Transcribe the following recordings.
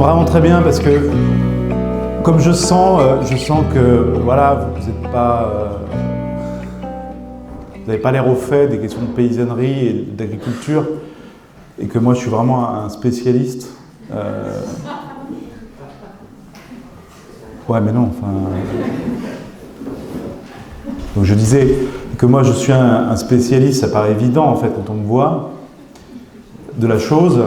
tombe vraiment très bien parce que comme je sens que voilà, vous n'avez pas l'air au fait des questions de paysannerie et d'agriculture et que moi je suis vraiment un spécialiste. Ouais, mais non, enfin. Donc je disais que moi je suis un spécialiste, ça paraît évident en fait quand on me voit, de la chose.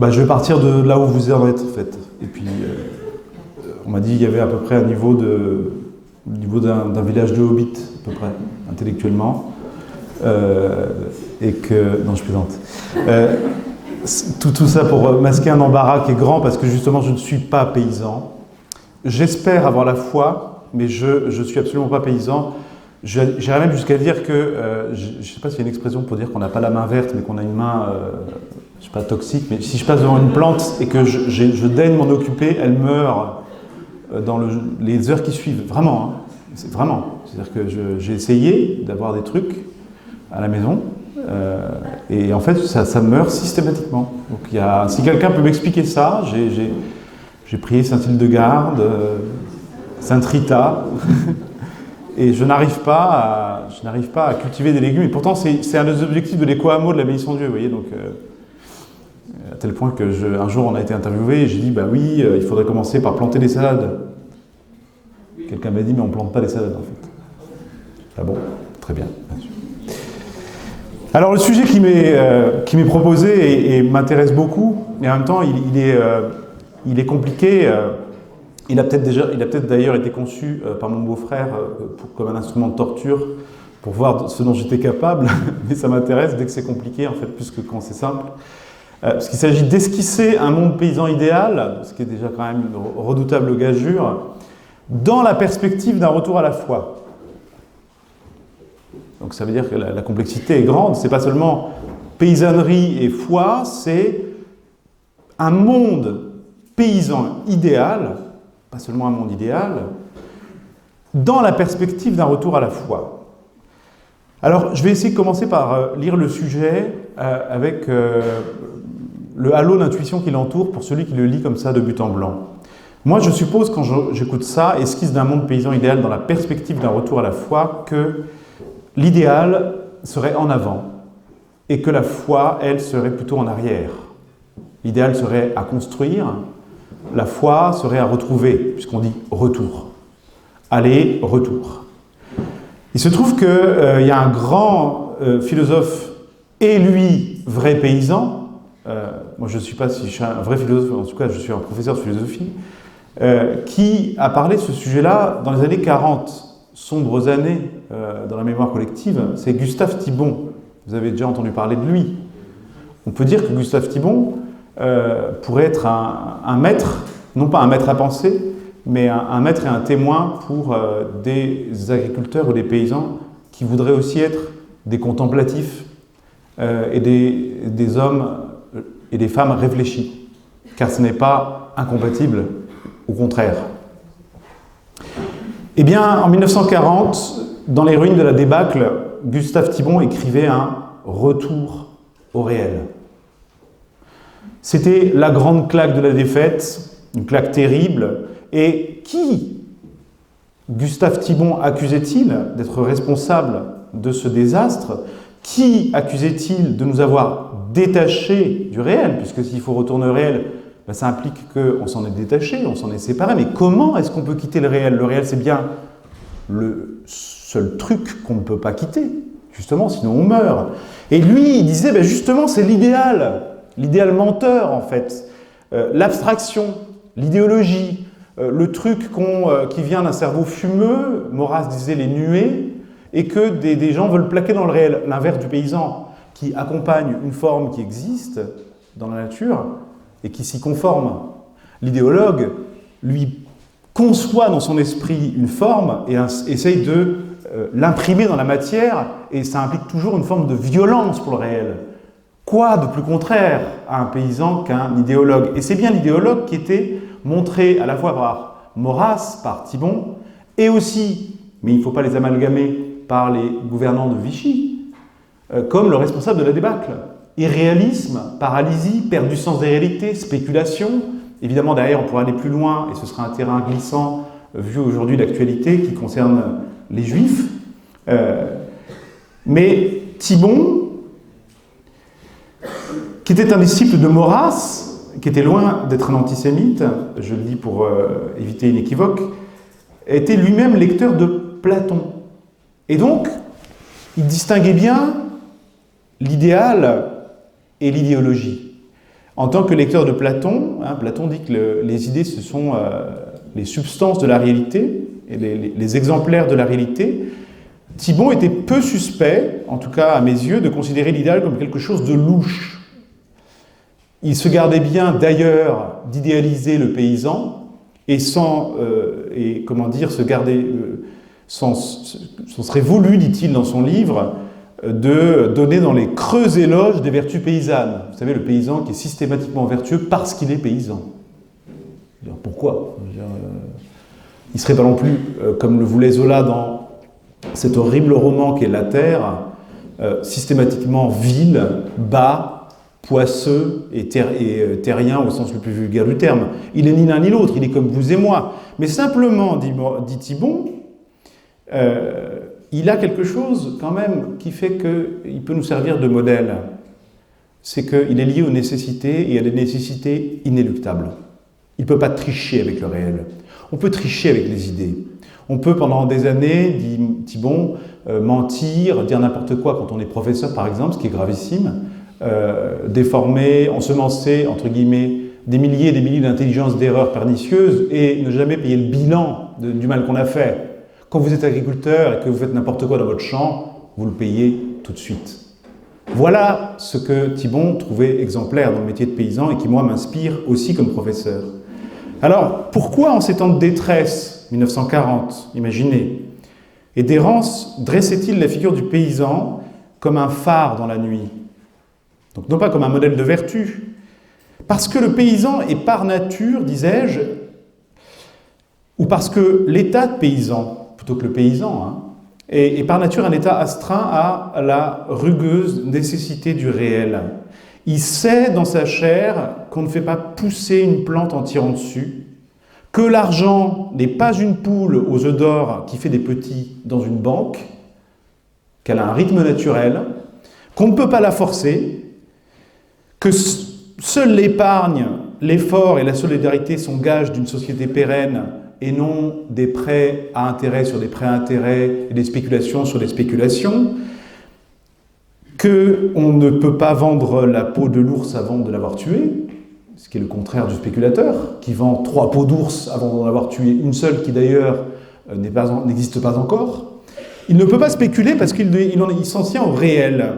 Je vais partir de là où vous en êtes en fait. Et puis on m'a dit qu'il y avait à peu près un niveau d'un village de hobbits, à peu près, intellectuellement. Et que. Non, je plaisante. Tout ça pour masquer un embarras qui est grand parce que justement je ne suis pas paysan. J'espère avoir la foi, mais je ne suis absolument pas paysan. J'irais même jusqu'à dire que, je ne sais pas s'il y a une expression pour dire qu'on n'a pas la main verte, mais qu'on a une main, je ne sais pas, toxique, mais si je passe devant une plante et que je daigne m'en occuper, elle meurt dans les heures qui suivent. Vraiment, hein. C'est vraiment. C'est-à-dire que j'ai essayé d'avoir des trucs à la maison, et en fait, ça meurt systématiquement. Donc, si quelqu'un peut m'expliquer ça, j'ai prié Saint-Hildegarde, Sainte Rita, et je n'arrive pas à cultiver des légumes. Et pourtant, c'est un des objectifs de l'éco-hameau de la Bénisson Dieu, vous voyez. Donc, à tel point que un jour, on a été interviewé et j'ai dit, bah oui, il faudrait commencer par planter des salades. Quelqu'un m'a dit, mais on ne plante pas des salades, en fait. Ah bon, très bien. Alors, le sujet qui m'est proposé et m'intéresse beaucoup, et en même temps, il est compliqué. Il a peut-être d'ailleurs été conçu par mon beau-frère comme un instrument de torture pour voir ce dont j'étais capable, mais ça m'intéresse dès que c'est compliqué, en fait, plus que quand c'est simple. Parce qu'il s'agit d'esquisser un monde paysan idéal, ce qui est déjà quand même une redoutable gageure, dans la perspective d'un retour à la foi. Donc ça veut dire que la complexité est grande, c'est pas seulement paysannerie et foi, c'est un monde paysan idéal, pas seulement un monde idéal, dans la perspective d'un retour à la foi. Alors, je vais essayer de commencer par lire le sujet avec le halo d'intuition qui l'entoure pour celui qui le lit comme ça de but en blanc. Moi, je suppose, quand j'écoute ça, esquisse d'un monde paysan idéal dans la perspective d'un retour à la foi, que l'idéal serait en avant et que la foi, elle, serait plutôt en arrière. L'idéal serait à construire, la foi serait à retrouver, puisqu'on dit retour. Aller, retour. Il se trouve qu'il y a un grand philosophe, et lui, vrai paysan, moi je ne sais pas si je suis un vrai philosophe, en tout cas je suis un professeur de philosophie, qui a parlé de ce sujet-là dans les années 40, sombres années dans la mémoire collective. C'est Gustave Thibon. Vous avez déjà entendu parler de lui. On peut dire que Gustave Thibon pourrait être un maître, non pas un maître à penser, mais un maître et un témoin pour des agriculteurs ou des paysans qui voudraient aussi être des contemplatifs et des hommes et des femmes réfléchis, car ce n'est pas incompatible, au contraire. Eh bien, en 1940, dans les ruines de la débâcle, Gustave Thibon écrivait un « retour au réel ». C'était la grande claque de la défaite, une claque terrible. Et qui, Gustave Thibon, accusait-il d'être responsable de ce désastre? Qui accusait-il de nous avoir détachés du réel? Puisque s'il faut retourner au réel, ça implique qu'on s'en est détaché, on s'en est séparé. Mais comment est-ce qu'on peut quitter le réel? Le réel, c'est bien le seul truc qu'on ne peut pas quitter, justement, sinon on meurt. Et lui, il disait, justement, c'est l'idéal menteur, en fait. L'abstraction, l'idéologie, le truc qui vient d'un cerveau fumeux, Maurras disait les nuées, et que des gens veulent plaquer dans le réel. L'inverse du paysan, qui accompagne une forme qui existe dans la nature et qui s'y conforme. L'idéologue, lui, conçoit dans son esprit une forme et essaye de l'imprimer dans la matière, et ça implique toujours une forme de violence pour le réel. Quoi de plus contraire à un paysan qu'un idéologue? Et c'est bien l'idéologue qui était montré à la fois par Maurras, par Thibon, et aussi, mais il ne faut pas les amalgamer, par les gouvernants de Vichy, comme le responsable de la débâcle. irréalisme, paralysie, perte du sens des réalités, spéculation. Évidemment, derrière, on pourrait aller plus loin, et ce sera un terrain glissant, vu aujourd'hui l'actualité, qui concerne les Juifs. Mais Thibon, qui était un disciple de Maurras, qui était loin d'être un antisémite, je le dis pour éviter une équivoque, était lui-même lecteur de Platon. Et donc, il distinguait bien l'idéal et l'idéologie. En tant que lecteur de Platon, Platon dit que les idées, ce sont les substances de la réalité, et les exemplaires de la réalité. Thibon était peu suspect, en tout cas à mes yeux, de considérer l'idéal comme quelque chose de louche. Il se gardait bien d'ailleurs d'idéaliser le paysan et serait voulu, dit-il dans son livre, de donner dans les creux éloges des vertus paysannes. Vous savez, le paysan qui est systématiquement vertueux parce qu'il est paysan. Pourquoi ? Il ne serait pas non plus, comme le voulait Zola dans cet horrible roman qu'est La Terre, systématiquement vil, bas, poisseux et terrien au sens le plus vulgaire du terme. Il n'est ni l'un ni l'autre, il est comme vous et moi. Mais simplement, dit Thibon, il a quelque chose quand même qui fait qu'il peut nous servir de modèle. C'est qu'il est lié aux nécessités et à des nécessités inéluctables. Il ne peut pas tricher avec le réel. On peut tricher avec les idées. On peut pendant des années, dit Thibon, mentir, dire n'importe quoi quand on est professeur par exemple, ce qui est gravissime, déformer, ensemencer, entre guillemets, des milliers et des milliers d'intelligences d'erreurs pernicieuses et ne jamais payer le bilan du mal qu'on a fait. Quand vous êtes agriculteur et que vous faites n'importe quoi dans votre champ, vous le payez tout de suite. Voilà ce que Thibon trouvait exemplaire dans le métier de paysan et qui, moi, m'inspire aussi comme professeur. Alors, pourquoi en ces temps de détresse, 1940, imaginez, et d'errance, dressait-il la figure du paysan comme un phare dans la nuit ? Donc non pas comme un modèle de vertu, parce que le paysan est par nature, disais-je, ou parce que l'état de paysan, plutôt que le paysan, est par nature un état astreint à la rugueuse nécessité du réel. Il sait dans sa chair qu'on ne fait pas pousser une plante en tirant dessus, que l'argent n'est pas une poule aux œufs d'or qui fait des petits dans une banque, qu'elle a un rythme naturel, qu'on ne peut pas la forcer, que seule l'épargne, l'effort et la solidarité sont gages d'une société pérenne et non des prêts à intérêt sur des prêts à intérêt et des spéculations sur des spéculations, qu'on ne peut pas vendre la peau de l'ours avant de l'avoir tué, ce qui est le contraire du spéculateur, qui vend 3 peaux d'ours avant d'en avoir tué une seule, qui d'ailleurs n'existe pas encore. Il ne peut pas spéculer parce qu'il s'en tient au réel.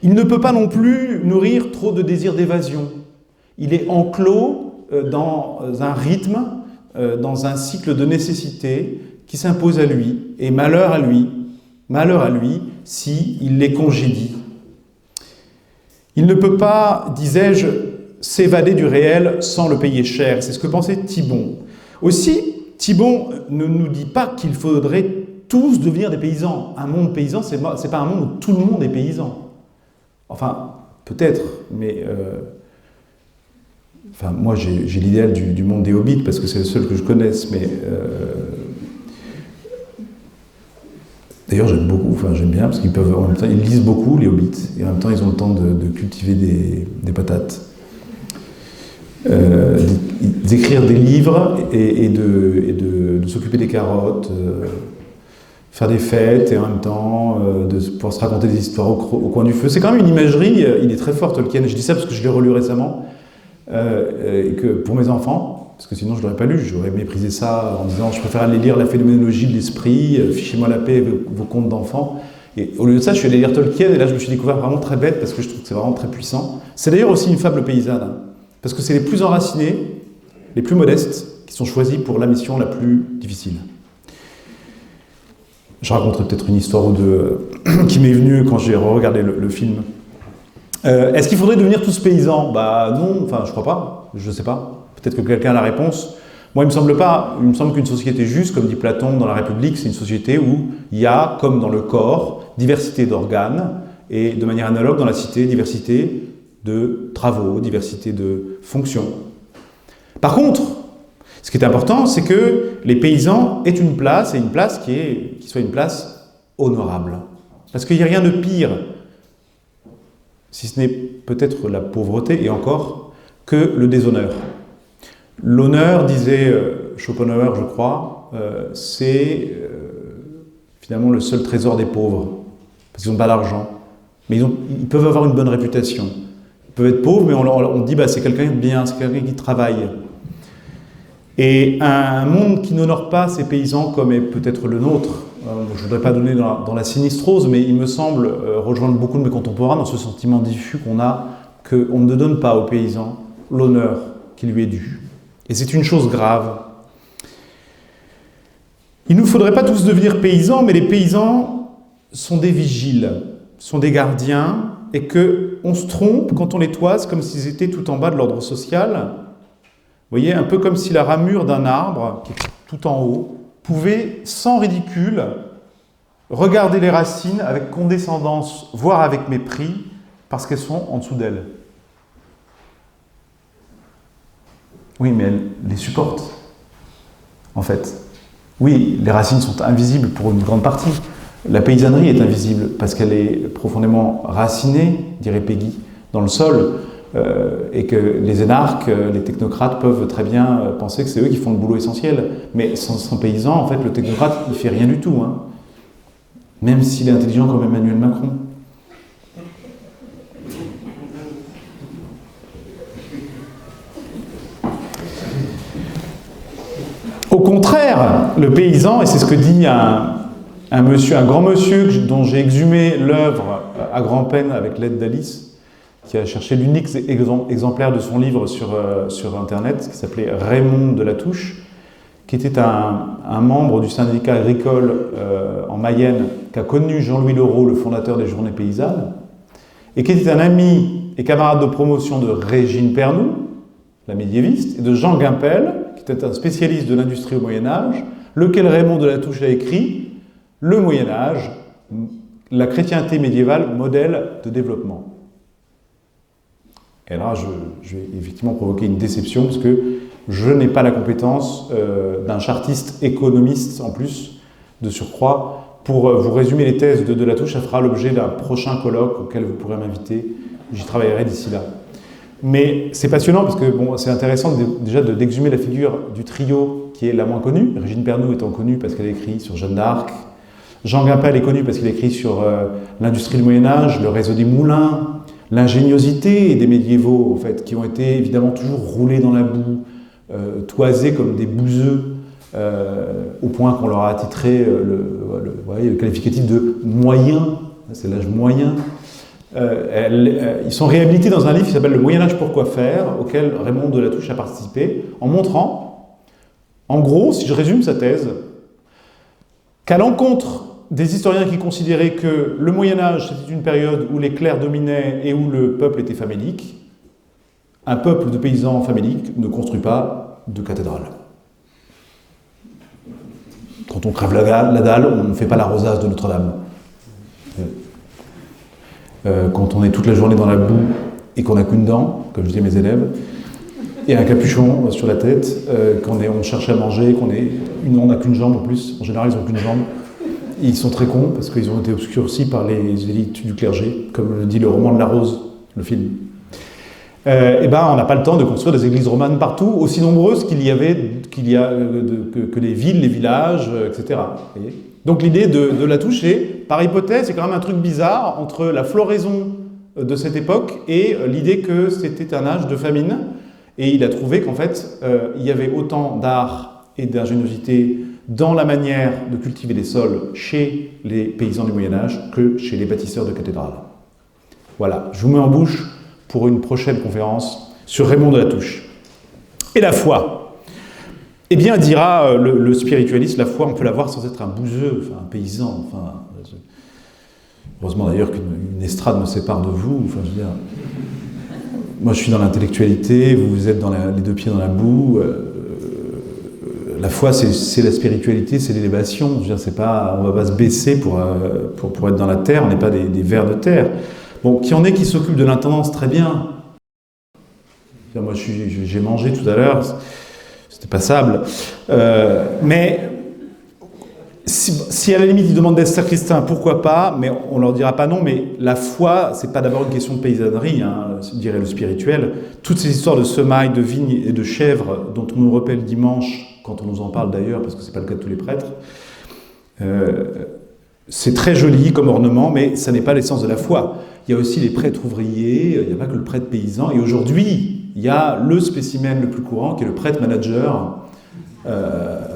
Il ne peut pas non plus nourrir trop de désirs d'évasion. Il est enclos dans un rythme, dans un cycle de nécessité qui s'impose à lui, et malheur à lui s'il les congédie. Il ne peut pas, disais-je, s'évader du réel sans le payer cher. C'est ce que pensait Thibon. Aussi, Thibon ne nous dit pas qu'il faudrait tous devenir des paysans. Un monde paysan, c'est pas un monde où tout le monde est paysan. Enfin, peut-être, mais... moi, j'ai l'idéal du monde des hobbits, parce que c'est le seul que je connaisse, mais... D'ailleurs, j'aime bien, parce qu'ils peuvent, en même temps, ils lisent beaucoup, les hobbits, et en même temps, ils ont le temps de cultiver des patates. D'écrire des livres et de s'occuper des carottes, faire des fêtes, et en même temps, de pouvoir se raconter des histoires au coin du feu. C'est quand même une imagerie, il est très fort, Tolkien, je dis ça parce que je l'ai relu récemment, et que pour mes enfants, parce que sinon je ne l'aurais pas lu, j'aurais méprisé ça en disant je préfère aller lire la phénoménologie de l'esprit, fichez-moi la paix, vos contes d'enfants. Et au lieu de ça, je suis allé lire Tolkien, et là je me suis découvert vraiment très bête, parce que je trouve que c'est vraiment très puissant. C'est d'ailleurs aussi une fable paysanne, parce que c'est les plus enracinés, les plus modestes, qui sont choisis pour la mission la plus difficile. Je raconterai peut-être une histoire ou deux qui m'est venue quand j'ai regardé le film. Est-ce qu'il faudrait devenir tous paysans ? Bah non, enfin je crois pas, je sais pas. Peut-être que quelqu'un a la réponse. Moi, il me semble pas. Il me semble qu'une société juste, comme dit Platon dans La République, c'est une société où il y a, comme dans le corps, diversité d'organes et de manière analogue dans la cité, diversité de travaux, diversité de fonctions. Par contre, ce qui est important, c'est que les paysans aient une place, et une place qui soit une place honorable. Parce qu'il n'y a rien de pire, si ce n'est peut-être la pauvreté, et encore, que le déshonneur. L'honneur, disait Schopenhauer, je crois, c'est finalement le seul trésor des pauvres, parce qu'ils n'ont pas d'argent. Mais ils peuvent avoir une bonne réputation. Ils peuvent être pauvres, mais on dit bah, c'est quelqu'un de bien, c'est quelqu'un qui travaille. Et un monde qui n'honore pas ses paysans, comme est peut-être le nôtre, je ne voudrais pas donner dans la sinistrose, mais il me semble rejoindre beaucoup de mes contemporains dans ce sentiment diffus qu'on a, qu'on ne donne pas aux paysans l'honneur qui lui est dû. Et c'est une chose grave. Il ne nous faudrait pas tous devenir paysans, mais les paysans sont des vigiles, sont des gardiens, et qu'on se trompe quand on les toise comme s'ils étaient tout en bas de l'ordre social. Vous voyez, un peu comme si la ramure d'un arbre, qui est tout en haut, pouvait, sans ridicule, regarder les racines avec condescendance, voire avec mépris, parce qu'elles sont en dessous d'elle. Oui, mais elle les supporte, en fait. Oui, les racines sont invisibles pour une grande partie. La paysannerie est invisible parce qu'elle est profondément racinée, dirait Peggy, dans le sol, et que les énarques, les technocrates peuvent très bien penser que c'est eux qui font le boulot essentiel. Mais sans paysan, en fait, le technocrate, il ne fait rien du tout, hein. Même s'il est intelligent comme Emmanuel Macron. Au contraire, le paysan, et c'est ce que dit un grand monsieur dont j'ai exhumé l'œuvre à grand-peine avec l'aide d'Alice, qui a cherché l'unique exemplaire de son livre sur Internet, qui s'appelait Raymond de la Touche, qui était un membre du syndicat agricole en Mayenne, qui a connu Jean-Louis Leroux, le fondateur des Journées paysannes, et qui était un ami et camarade de promotion de Régine Pernoud, la médiéviste, et de Jean Guimpel, qui était un spécialiste de l'industrie au Moyen-Âge, lequel Raymond de la Touche a écrit « Le Moyen-Âge, la chrétienté médiévale, modèle de développement ». Et là, je vais effectivement provoquer une déception, parce que je n'ai pas la compétence d'un chartiste économiste, en plus, de surcroît, pour vous résumer les thèses de la Touche. Ça fera l'objet d'un prochain colloque auquel vous pourrez m'inviter. J'y travaillerai d'ici là. Mais c'est passionnant parce que bon, c'est intéressant déjà d'exhumer la figure du trio qui est la moins connue. Régine Pernoud étant connue parce qu'elle a écrit sur Jeanne d'Arc. Jean Guimpel est connu parce qu'il a écrit sur l'industrie du Moyen-Âge, le réseau des moulins, l'ingéniosité des médiévaux, en fait, qui ont été évidemment toujours roulés dans la boue, toisés comme des bouseux, au point qu'on leur a attitré le qualificatif de moyen, c'est l'âge moyen. Ils sont réhabilités dans un livre qui s'appelle « Le Moyen-Âge pour quoi faire », auquel Raymond de la Touche a participé, en montrant, en gros, si je résume sa thèse, qu'à l'encontre des historiens qui considéraient que le Moyen-Âge c'était une période où les clercs dominaient et où le peuple était famélique, un peuple de paysans faméliques ne construit pas de cathédrale. Quand on crève la dalle, on ne fait pas l'arrosage de Notre-Dame. Quand on est toute la journée dans la boue et qu'on n'a qu'une dent, comme je dis à mes élèves, et un capuchon sur la tête, quand on cherche à manger, on n'a qu'une jambe en plus, en général ils n'ont qu'une jambe, ils sont très cons parce qu'ils ont été obscurcis par les élites du clergé, comme le dit le roman de la Rose, le film. On n'a pas le temps de construire des églises romanes partout, aussi nombreuses que les villes, les villages, etc. Vous voyez ? Donc l'idée de la Touche, par hypothèse, c'est quand même un truc bizarre entre la floraison de cette époque et l'idée que c'était un âge de famine. Et il a trouvé qu'en fait, il y avait autant d'art et d'ingéniosité dans la manière de cultiver les sols chez les paysans du Moyen-Âge que chez les bâtisseurs de cathédrales. Voilà, je vous mets en bouche pour une prochaine conférence sur Raymond de la Touche. Et la foi. Eh bien, dira le spiritualiste, la foi, on peut la voir sans être un bouseux, enfin un paysan. Enfin, heureusement d'ailleurs qu'une estrade me sépare de vous. Enfin, je veux dire, moi, je suis dans l'intellectualité, vous êtes dans les deux pieds dans la boue. la foi, c'est la spiritualité, c'est l'élévation. Je veux dire, c'est pas, on ne va pas se baisser pour être dans la terre, on n'est pas des vers de terre. Bon, qui en est qui s'occupe de l'intendance, très bien. Moi, j'ai mangé tout à l'heure, c'était passable. Mais si à la limite ils demandent d'être sacristains, pourquoi pas, mais on leur dira pas non. Mais la foi, c'est pas d'abord une question de paysannerie, hein, dirait le spirituel. Toutes ces histoires de semailles, de vignes et de chèvres dont on nous rappelle dimanche, quand on nous en parle d'ailleurs, parce que c'est pas le cas de tous les prêtres, c'est très joli comme ornement, mais ça n'est pas l'essence de la foi. Il y a aussi les prêtres ouvriers, il n'y a pas que le prêtre paysan, et aujourd'hui, il y a le spécimen le plus courant, qui est le prêtre manager,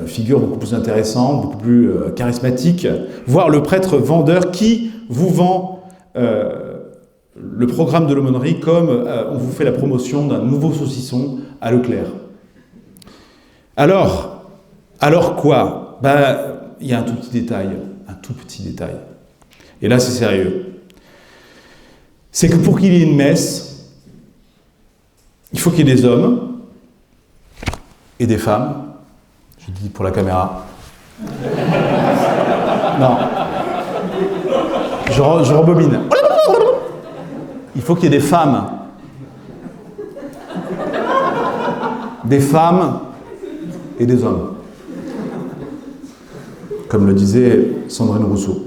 figure beaucoup plus intéressante, beaucoup plus charismatique, voire le prêtre vendeur qui vous vend le programme de l'aumônerie comme on vous fait la promotion d'un nouveau saucisson à Leclerc. Alors quoi ? Il y a un tout petit détail. Et là, c'est sérieux. C'est que pour qu'il y ait une messe, il faut qu'il y ait des hommes et des femmes. Je dis pour la caméra. Non. Je rebobine. Il faut qu'il y ait des femmes. Des femmes et des hommes. Comme le disait Sandrine Rousseau.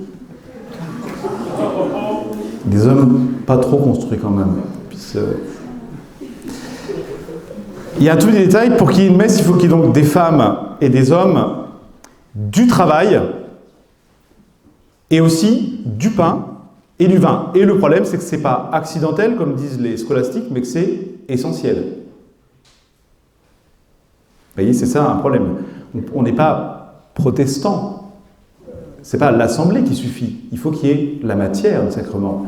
Des hommes pas trop construits quand même. Il y a un tout petit détail, pour qu'il y ait une messe, il faut qu'il y ait donc des femmes et des hommes, du travail, et aussi du pain et du vin. Et le problème, c'est que ce n'est pas accidentel, comme disent les scolastiques, mais que c'est essentiel. Vous voyez, c'est ça un problème. On n'est pas protestant. Ce n'est pas l'assemblée qui suffit. Il faut qu'il y ait la matière du sacrement.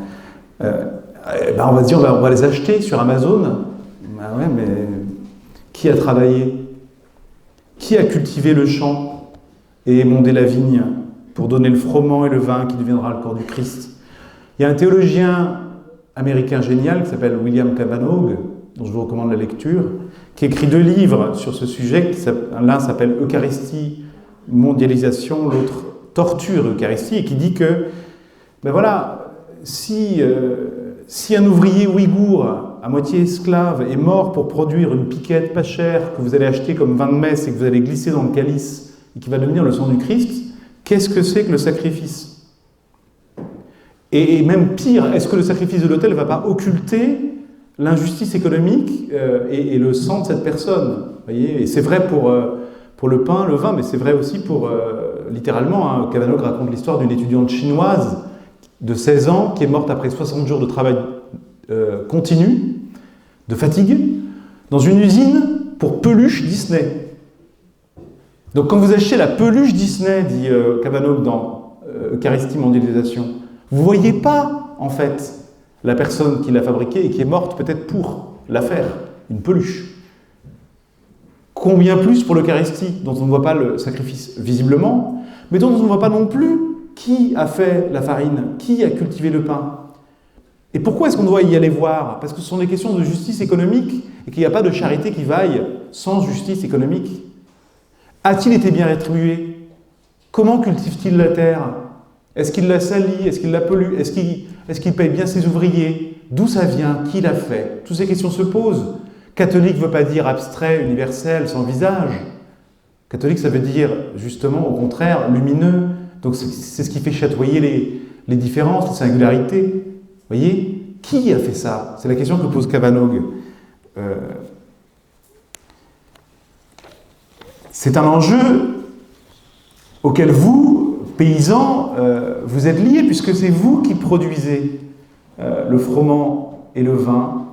On va se dire, on va les acheter sur Amazon. Ouais, mais qui a travaillé ? Qui a cultivé le champ et émondé la vigne pour donner le froment et le vin qui deviendra le corps du Christ ? Il y a un théologien américain génial qui s'appelle William Cavanaugh, dont je vous recommande la lecture, qui écrit 2 livres sur ce sujet. L'un s'appelle Eucharistie, mondialisation, l'autre Torture, Eucharistie, et qui dit que, si un ouvrier ouïghour à moitié esclave est mort pour produire une piquette pas chère que vous allez acheter comme vin de messe et que vous allez glisser dans le calice et qui va devenir le sang du Christ, qu'est-ce que c'est que le sacrifice ? Et même pire, est-ce que le sacrifice de l'autel ne va pas occulter l'injustice économique et le sang de cette personne ? Vous voyez, et c'est vrai pour le pain, le vin, mais c'est vrai aussi pour, littéralement, Cavanaugh raconte l'histoire d'une étudiante chinoise de 16 ans qui est morte après 60 jours de travail continu, de fatigue, dans une usine pour peluche Disney. Donc quand vous achetez la peluche Disney, dit Cavanaugh dans Eucharistie, mondialisation, vous ne voyez pas, en fait, la personne qui l'a fabriquée et qui est morte peut-être pour la faire, une peluche. Combien plus pour l'Eucharistie, dont on ne voit pas le sacrifice visiblement, mais dont on ne voit pas non plus qui a fait la farine, qui a cultivé le pain. Et pourquoi est-ce qu'on doit y aller voir ? Parce que ce sont des questions de justice économique et qu'il n'y a pas de charité qui vaille sans justice économique. A-t-il été bien rétribué ? Comment cultive-t-il la terre ? Est-ce qu'il la salit ? Est-ce qu'il la pollue ? Est-ce qu'il paye bien ses ouvriers ? D'où ça vient ? Qui l'a fait ? Toutes ces questions se posent. Catholique ne veut pas dire abstrait, universel, sans visage. Catholique, ça veut dire, justement, au contraire, lumineux. Donc c'est ce qui fait chatoyer les différences, les singularités. Vous voyez ? Qui a fait ça ? C'est la question que pose Cavanaugh. C'est un enjeu auquel vous, paysans, vous êtes liés, puisque c'est vous qui produisez le froment et le vin,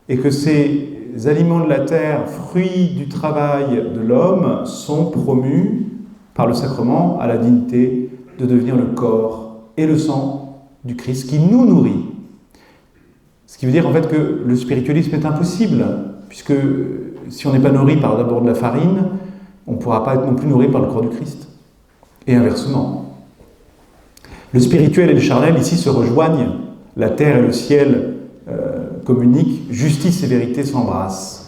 et que ces aliments de la terre, fruits du travail de l'homme, sont promus par le sacrement à la dignité de devenir le corps et le sang du Christ qui nous nourrit. Ce qui veut dire en fait que le spiritualisme est impossible, puisque si on n'est pas nourri par d'abord de la farine, on ne pourra pas être non plus nourri par le corps du Christ. Et inversement. Le spirituel et le charnel ici se rejoignent, la terre et le ciel communiquent, justice et vérité s'embrassent.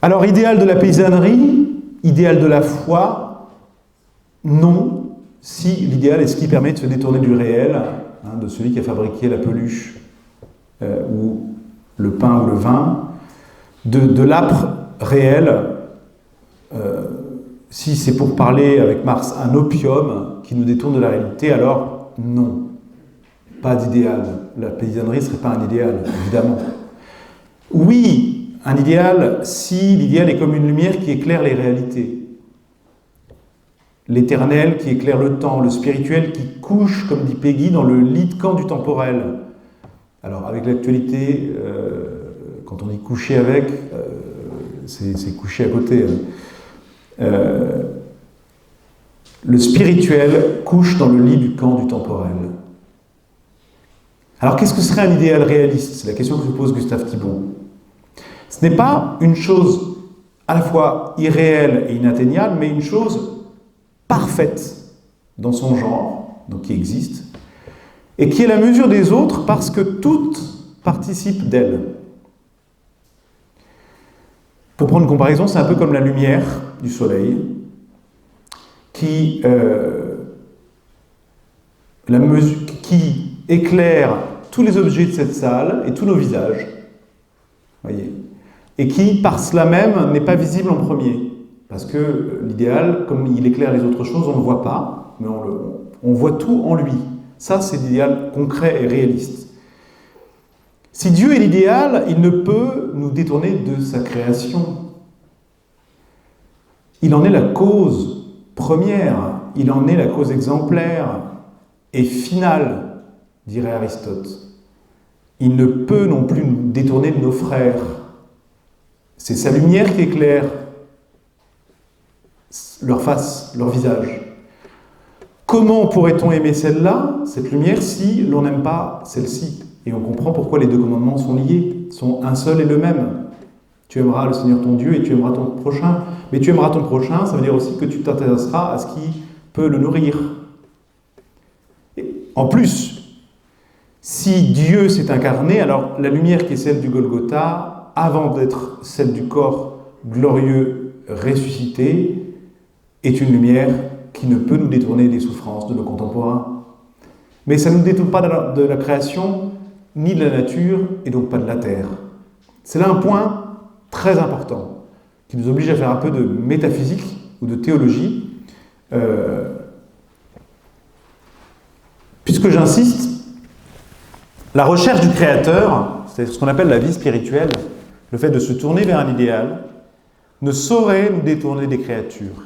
Alors, idéal de la paysannerie, idéal de la foi, non, si l'idéal est ce qui permet de se détourner du réel, hein, de celui qui a fabriqué la peluche ou le pain ou le vin, de l'âpre réel, si c'est pour parler avec Marx un opium qui nous détourne de la réalité, alors non, pas d'idéal. La paysannerie ne serait pas un idéal, évidemment. Oui, un idéal si l'idéal est comme une lumière qui éclaire les réalités. L'éternel qui éclaire le temps, le spirituel qui couche, comme dit Peggy, dans le lit de camp du temporel. Alors, avec l'actualité, quand on dit coucher avec, c'est coucher à côté. Le spirituel couche dans le lit du camp du temporel. Alors, qu'est-ce que serait un idéal réaliste? C'est la question que se pose Gustave Thibon. Ce n'est pas une chose à la fois irréelle et inatteignable, mais une chose parfaite dans son genre, donc qui existe, et qui est la mesure des autres parce que toutes participent d'elle. Pour prendre une comparaison, c'est un peu comme la lumière du soleil qui éclaire tous les objets de cette salle et tous nos visages, voyez, et qui, par cela même, n'est pas visible en premier. Parce que l'idéal, comme il éclaire les autres choses, on ne le voit pas, mais on voit tout en lui. Ça, c'est l'idéal concret et réaliste. Si Dieu est l'idéal, il ne peut nous détourner de sa création. Il en est la cause première, il en est la cause exemplaire et finale, dirait Aristote. Il ne peut non plus nous détourner de nos frères. C'est sa lumière qui éclaire leur face, leur visage. Comment pourrait-on aimer celle-là, cette lumière, si l'on n'aime pas celle-ci? Et on comprend pourquoi les deux commandements sont liés, sont un seul et le même. Tu aimeras le Seigneur ton Dieu et tu aimeras ton prochain. Mais tu aimeras ton prochain, ça veut dire aussi que tu t'intéresseras à ce qui peut le nourrir. Et en plus, si Dieu s'est incarné, alors la lumière qui est celle du Golgotha, avant d'être celle du corps glorieux ressuscité, est une lumière qui ne peut nous détourner des souffrances de nos contemporains. Mais ça ne nous détourne pas de la création, ni de la nature, et donc pas de la terre. C'est là un point très important, qui nous oblige à faire un peu de métaphysique ou de théologie. Puisque j'insiste, la recherche du Créateur, c'est ce qu'on appelle la vie spirituelle, le fait de se tourner vers un idéal, ne saurait nous détourner des créatures.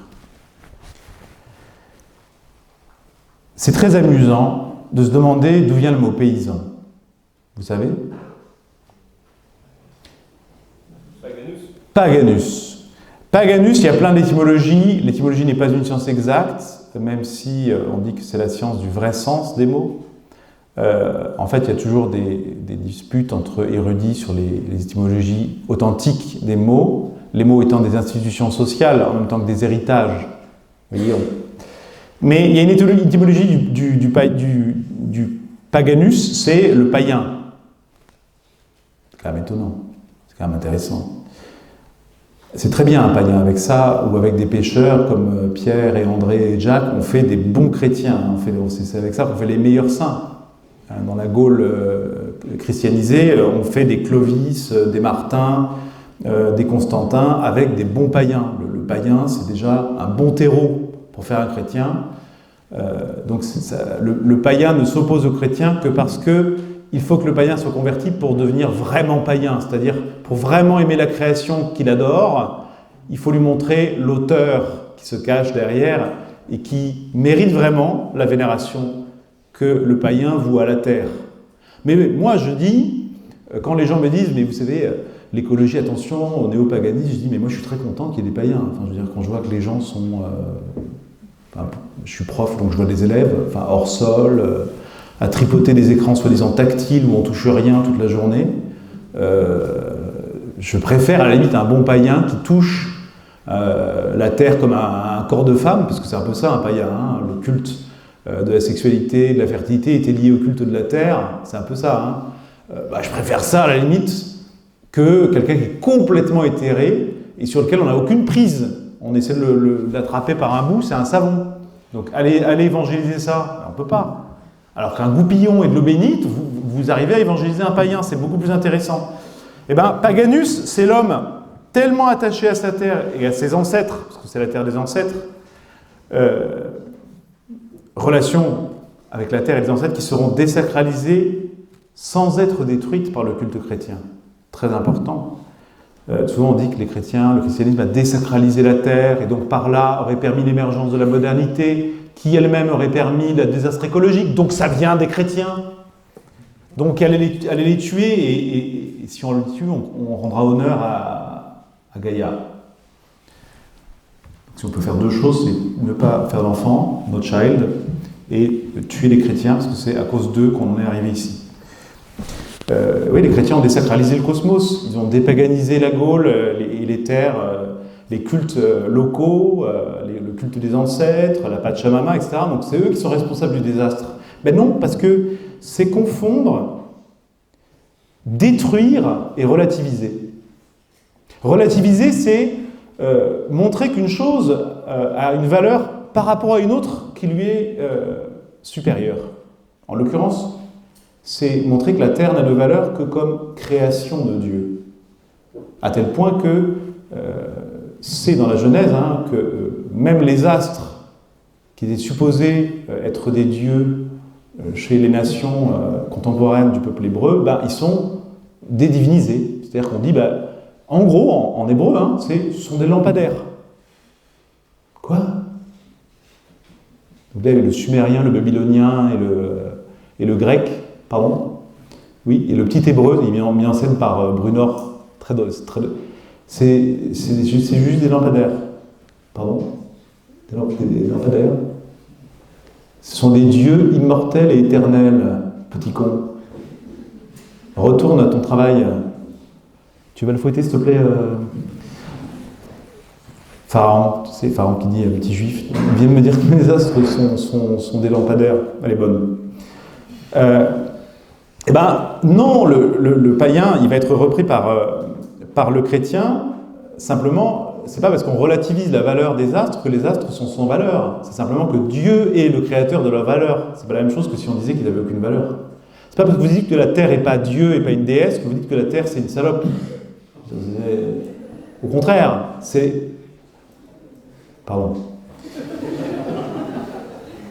C'est très amusant de se demander d'où vient le mot paysan. Vous savez? Paganus. Paganus, il y a plein d'étymologies. L'étymologie n'est pas une science exacte, même si on dit que c'est la science du vrai sens des mots. En fait, il y a toujours des disputes entre érudits sur les étymologies authentiques des mots, les mots étant des institutions sociales en même temps que des héritages. Vous voyez, mais il y a une étymologie du paganus, c'est le païen. C'est quand même étonnant, c'est quand même intéressant. C'est très bien un païen, avec ça, ou avec des pécheurs comme Pierre et André et Jacques, on fait des bons chrétiens, c'est avec ça qu'on fait les meilleurs saints. Dans la Gaule christianisée, on fait des Clovis, des Martins, des Constantins, avec des bons païens. Le païen, c'est déjà un bon terreau pour faire un chrétien. Donc le païen ne s'oppose au chrétien que parce qu'il faut que le païen soit converti pour devenir vraiment païen, c'est-à-dire pour vraiment aimer la création qu'il adore, il faut lui montrer l'auteur qui se cache derrière et qui mérite vraiment la vénération que le païen voue à la terre. Mais moi je dis, quand les gens me disent, mais vous savez, l'écologie, attention, au néopaganisme, je dis, mais moi je suis très content qu'il y ait des païens. Enfin, je veux dire, quand je vois que les gens sont... je suis prof, donc je vois des élèves, hors sol, à tripoter des écrans soi-disant tactiles où on ne touche rien toute la journée. Je préfère à la limite un bon païen qui touche la terre comme un corps de femme, parce que c'est un peu ça un païen, hein, le culte de la sexualité, de la fertilité était lié au culte de la terre, c'est un peu ça. Je préfère ça à la limite que quelqu'un qui est complètement éthéré et sur lequel on n'a aucune prise. On essaie de l'attraper par un bout, c'est un savon. Donc allez évangéliser ça, on ne peut pas. Alors qu'un goupillon et de l'eau bénite, vous arrivez à évangéliser un païen, c'est beaucoup plus intéressant. Eh bien, Paganus, c'est l'homme tellement attaché à sa terre et à ses ancêtres, parce que c'est la terre des ancêtres, relation avec la terre et les ancêtres qui seront désacralisées sans être détruites par le culte chrétien. Très important. Souvent on dit que le christianisme a désacralisé la terre et donc par là aurait permis l'émergence de la modernité qui elle-même aurait permis le désastre écologique, donc ça vient des chrétiens. Donc allez les tuer et si on le tue, on rendra honneur à Gaïa. Donc, si on peut faire deux choses, c'est ne pas faire d'enfants, no child, et tuer les chrétiens, parce que c'est à cause d'eux qu'on en est arrivé ici. Oui, les chrétiens ont désacralisé le cosmos, ils ont dépaganisé la Gaule et les terres, les cultes locaux, le culte des ancêtres, la Pachamama, etc. Donc c'est eux qui sont responsables du désastre. Ben non, parce que c'est confondre, détruire et relativiser. Relativiser, c'est montrer qu'une chose a une valeur par rapport à une autre qui lui est supérieure. En l'occurrence, c'est montrer que la Terre n'a de valeur que comme création de Dieu. À tel point que c'est dans la Genèse que même les astres, qui étaient supposés être des dieux chez les nations contemporaines du peuple hébreu, ils sont dédivinisés. C'est-à-dire qu'on dit, en gros, en hébreu, ce sont des lampadaires. Quoi ? Donc là, le sumérien, le babylonien et le grec, pardon. Oui, et le petit hébreu, il est mis en scène par Brunor. C'est juste des lampadaires. Pardon ? Des lampadaires. Ce sont des dieux immortels et éternels, petit con. Retourne à ton travail. Tu vas le fouetter, s'il te plaît Pharaon, tu sais, Pharaon qui dit à un petit juif, il vient de me dire que les astres sont des lampadaires. Elle est bonne. Non, le païen, il va être repris par le chrétien. Simplement, c'est pas parce qu'on relativise la valeur des astres que les astres sont sans valeur. C'est simplement que Dieu est le créateur de leur valeur. C'est pas la même chose que si on disait qu'ils n'avaient aucune valeur. C'est pas parce que vous dites que la terre n'est pas Dieu et pas une déesse que vous dites que la terre c'est une salope. Au contraire, c'est... Pardon.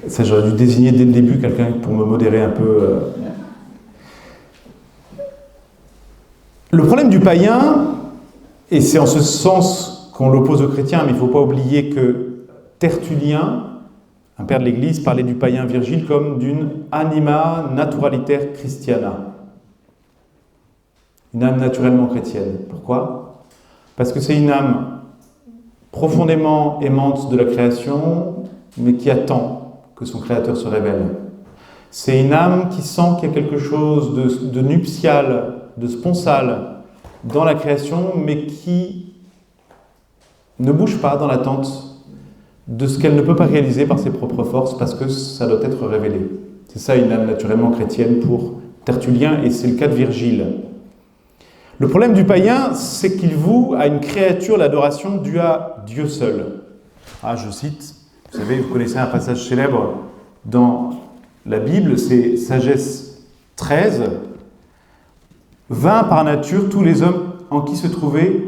Ça, j'aurais dû désigner dès le début quelqu'un pour me modérer un peu. Le problème du païen, et c'est en ce sens qu'on l'oppose aux chrétiens, mais il ne faut pas oublier que Tertullien, un père de l'Église, parlait du païen Virgile comme d'une anima naturaliter Christiana. Une âme naturellement chrétienne. Pourquoi ? Parce que c'est une âme profondément aimante de la création, mais qui attend que son créateur se révèle. C'est une âme qui sent qu'il y a quelque chose de nuptial, de sponsal dans la création, mais qui ne bouge pas dans l'attente de ce qu'elle ne peut pas réaliser par ses propres forces, parce que ça doit être révélé. C'est ça une âme naturellement chrétienne pour Tertullien, et c'est le cas de Virgile. Le problème du païen, c'est qu'il voue à une créature l'adoration due à Dieu seul. Je cite, vous savez, vous connaissez un passage célèbre dans la Bible, c'est Sagesse 13. « Vains par nature tous les hommes en qui se trouvait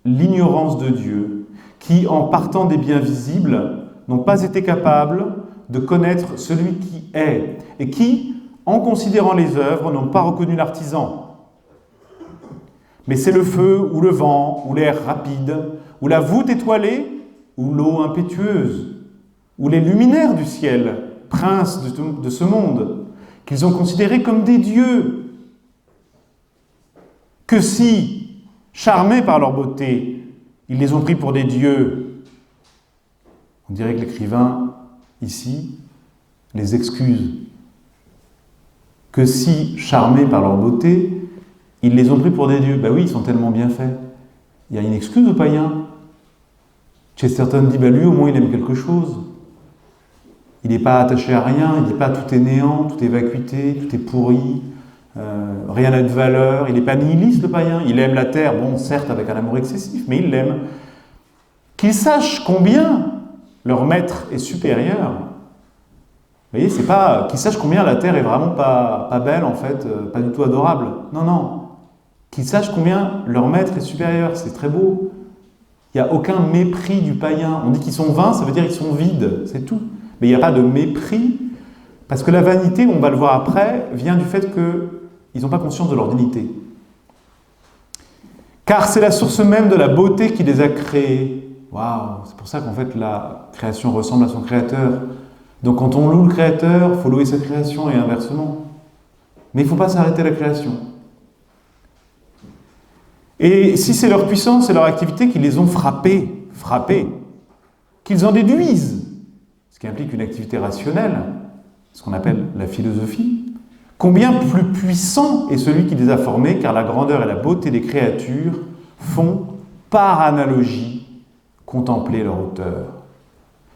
l'ignorance de Dieu, qui, en partant des biens visibles, n'ont pas été capables de connaître celui qui est, et qui, en considérant les œuvres, n'ont pas reconnu l'artisan. Mais c'est le feu, ou le vent, ou l'air rapide, ou la voûte étoilée, ou l'eau impétueuse, ou les luminaires du ciel, princes de ce monde, qu'ils ont considérés comme des dieux. Que si, charmés par leur beauté, ils les ont pris pour des dieux. » On dirait que l'écrivain, ici, les excuse. Que si, charmés par leur beauté, ils les ont pris pour des dieux. Oui, ils sont tellement bien faits. Il y a une excuse aux païens. Chesterton dit, lui au moins il aime quelque chose. Il n'est pas attaché à rien, il ne dit pas tout est néant, tout est vacuité, tout est pourri, rien n'a de valeur, il n'est pas nihiliste le païen, il aime la terre, bon certes avec un amour excessif, mais il l'aime. Qu'ils sachent combien leur maître est supérieur. Vous voyez, c'est pas qu'ils sachent combien la terre est vraiment pas belle en fait, pas du tout adorable. Non, non. Qu'ils sachent combien leur maître est supérieur, c'est très beau. Il n'y a aucun mépris du païen. On dit qu'ils sont vains, ça veut dire qu'ils sont vides, c'est tout. Mais il n'y a pas de mépris, parce que la vanité, on va le voir après, vient du fait qu'ils n'ont pas conscience de leur dignité. Car c'est la source même de la beauté qui les a créés. Waouh, c'est pour ça qu'en fait la création ressemble à son créateur. Donc quand on loue le créateur, il faut louer sa création et inversement. Mais il ne faut pas s'arrêter à la création. Et si c'est leur puissance et leur activité qui les ont frappés, qu'ils en déduisent, ce qui implique une activité rationnelle, ce qu'on appelle la philosophie, combien plus puissant est celui qui les a formés, car la grandeur et la beauté des créatures font, par analogie, contempler leur auteur.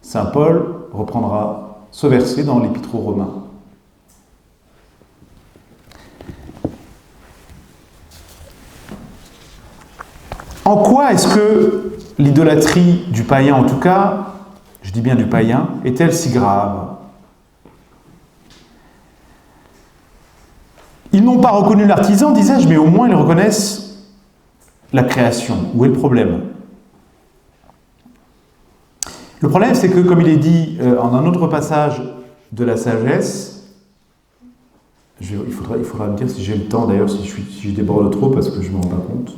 Saint Paul reprendra ce verset dans l'Épître aux Romains. En quoi est-ce que l'idolâtrie du païen, en tout cas, je dis bien du païen, est-elle si grave ? Ils n'ont pas reconnu l'artisan, disais-je, mais au moins ils reconnaissent la création. Où est le problème ? Le problème, c'est que, comme il est dit en un autre passage de la sagesse, il faudra me dire si j'ai le temps, d'ailleurs, si je déborde trop, parce que je ne me rends pas compte.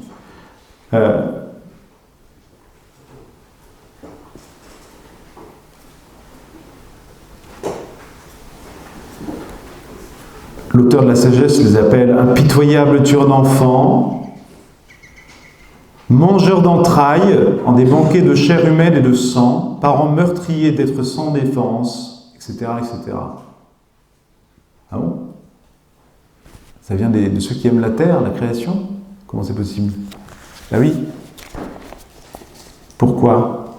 L'auteur de la sagesse les appelle impitoyables tueurs d'enfants, mangeurs d'entrailles en des banquets de chair humaine et de sang, parents meurtriers d'êtres sans défense, etc., etc. Ah bon ? Ça vient de ceux qui aiment la terre, la création ? Comment c'est possible ? Ben oui. Pourquoi ?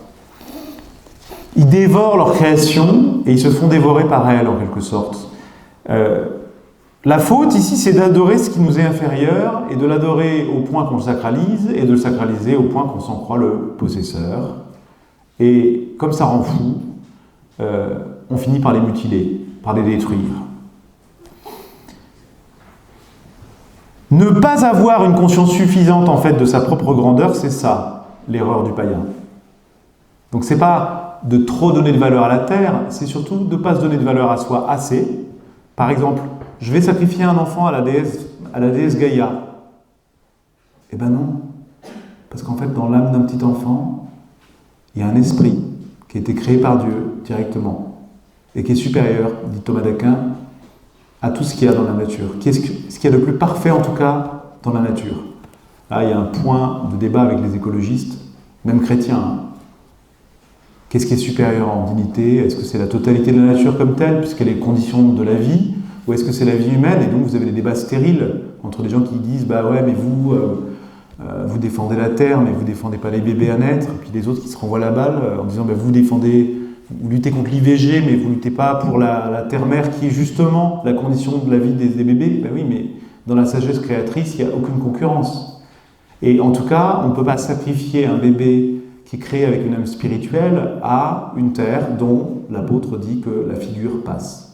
Ils dévorent leur création et ils se font dévorer par elle, en quelque sorte. La faute, ici, c'est d'adorer ce qui nous est inférieur et de l'adorer au point qu'on le sacralise et de le sacraliser au point qu'on s'en croit le possesseur. Et comme ça rend fou, on finit par les mutiler, par les détruire. Ne pas avoir une conscience suffisante, en fait, de sa propre grandeur, c'est ça, l'erreur du païen. Donc c'est pas de trop donner de valeur à la terre, c'est surtout de ne pas se donner de valeur à soi assez. Par exemple, je vais sacrifier un enfant à la déesse Gaïa. Eh ben non. Parce qu'en fait, dans l'âme d'un petit enfant, il y a un esprit qui a été créé par Dieu directement et qui est supérieur, dit Thomas d'Aquin, à tout ce qu'il y a dans la nature. Ce qu'il y a de plus parfait, en tout cas, dans la nature. Là, il y a un point de débat avec les écologistes, même chrétiens. Hein. Qu'est-ce qui est supérieur en dignité ? Est-ce que c'est la totalité de la nature comme telle, puisqu'elle est condition de la vie ? Ou est-ce que c'est la vie humaine ? Et donc vous avez des débats stériles entre des gens qui disent « Bah ouais, mais vous défendez la terre, mais vous défendez pas les bébés à naître. » Et puis les autres qui se renvoient la balle en disant bah, « Vous luttez contre l'IVG, mais vous luttez pas pour la terre-mère qui est justement la condition de la vie des bébés. » Ben oui, mais dans la sagesse créatrice, il n'y a aucune concurrence. Et en tout cas, on ne peut pas sacrifier un bébé qui est créé avec une âme spirituelle à une terre dont l'apôtre dit que la figure passe.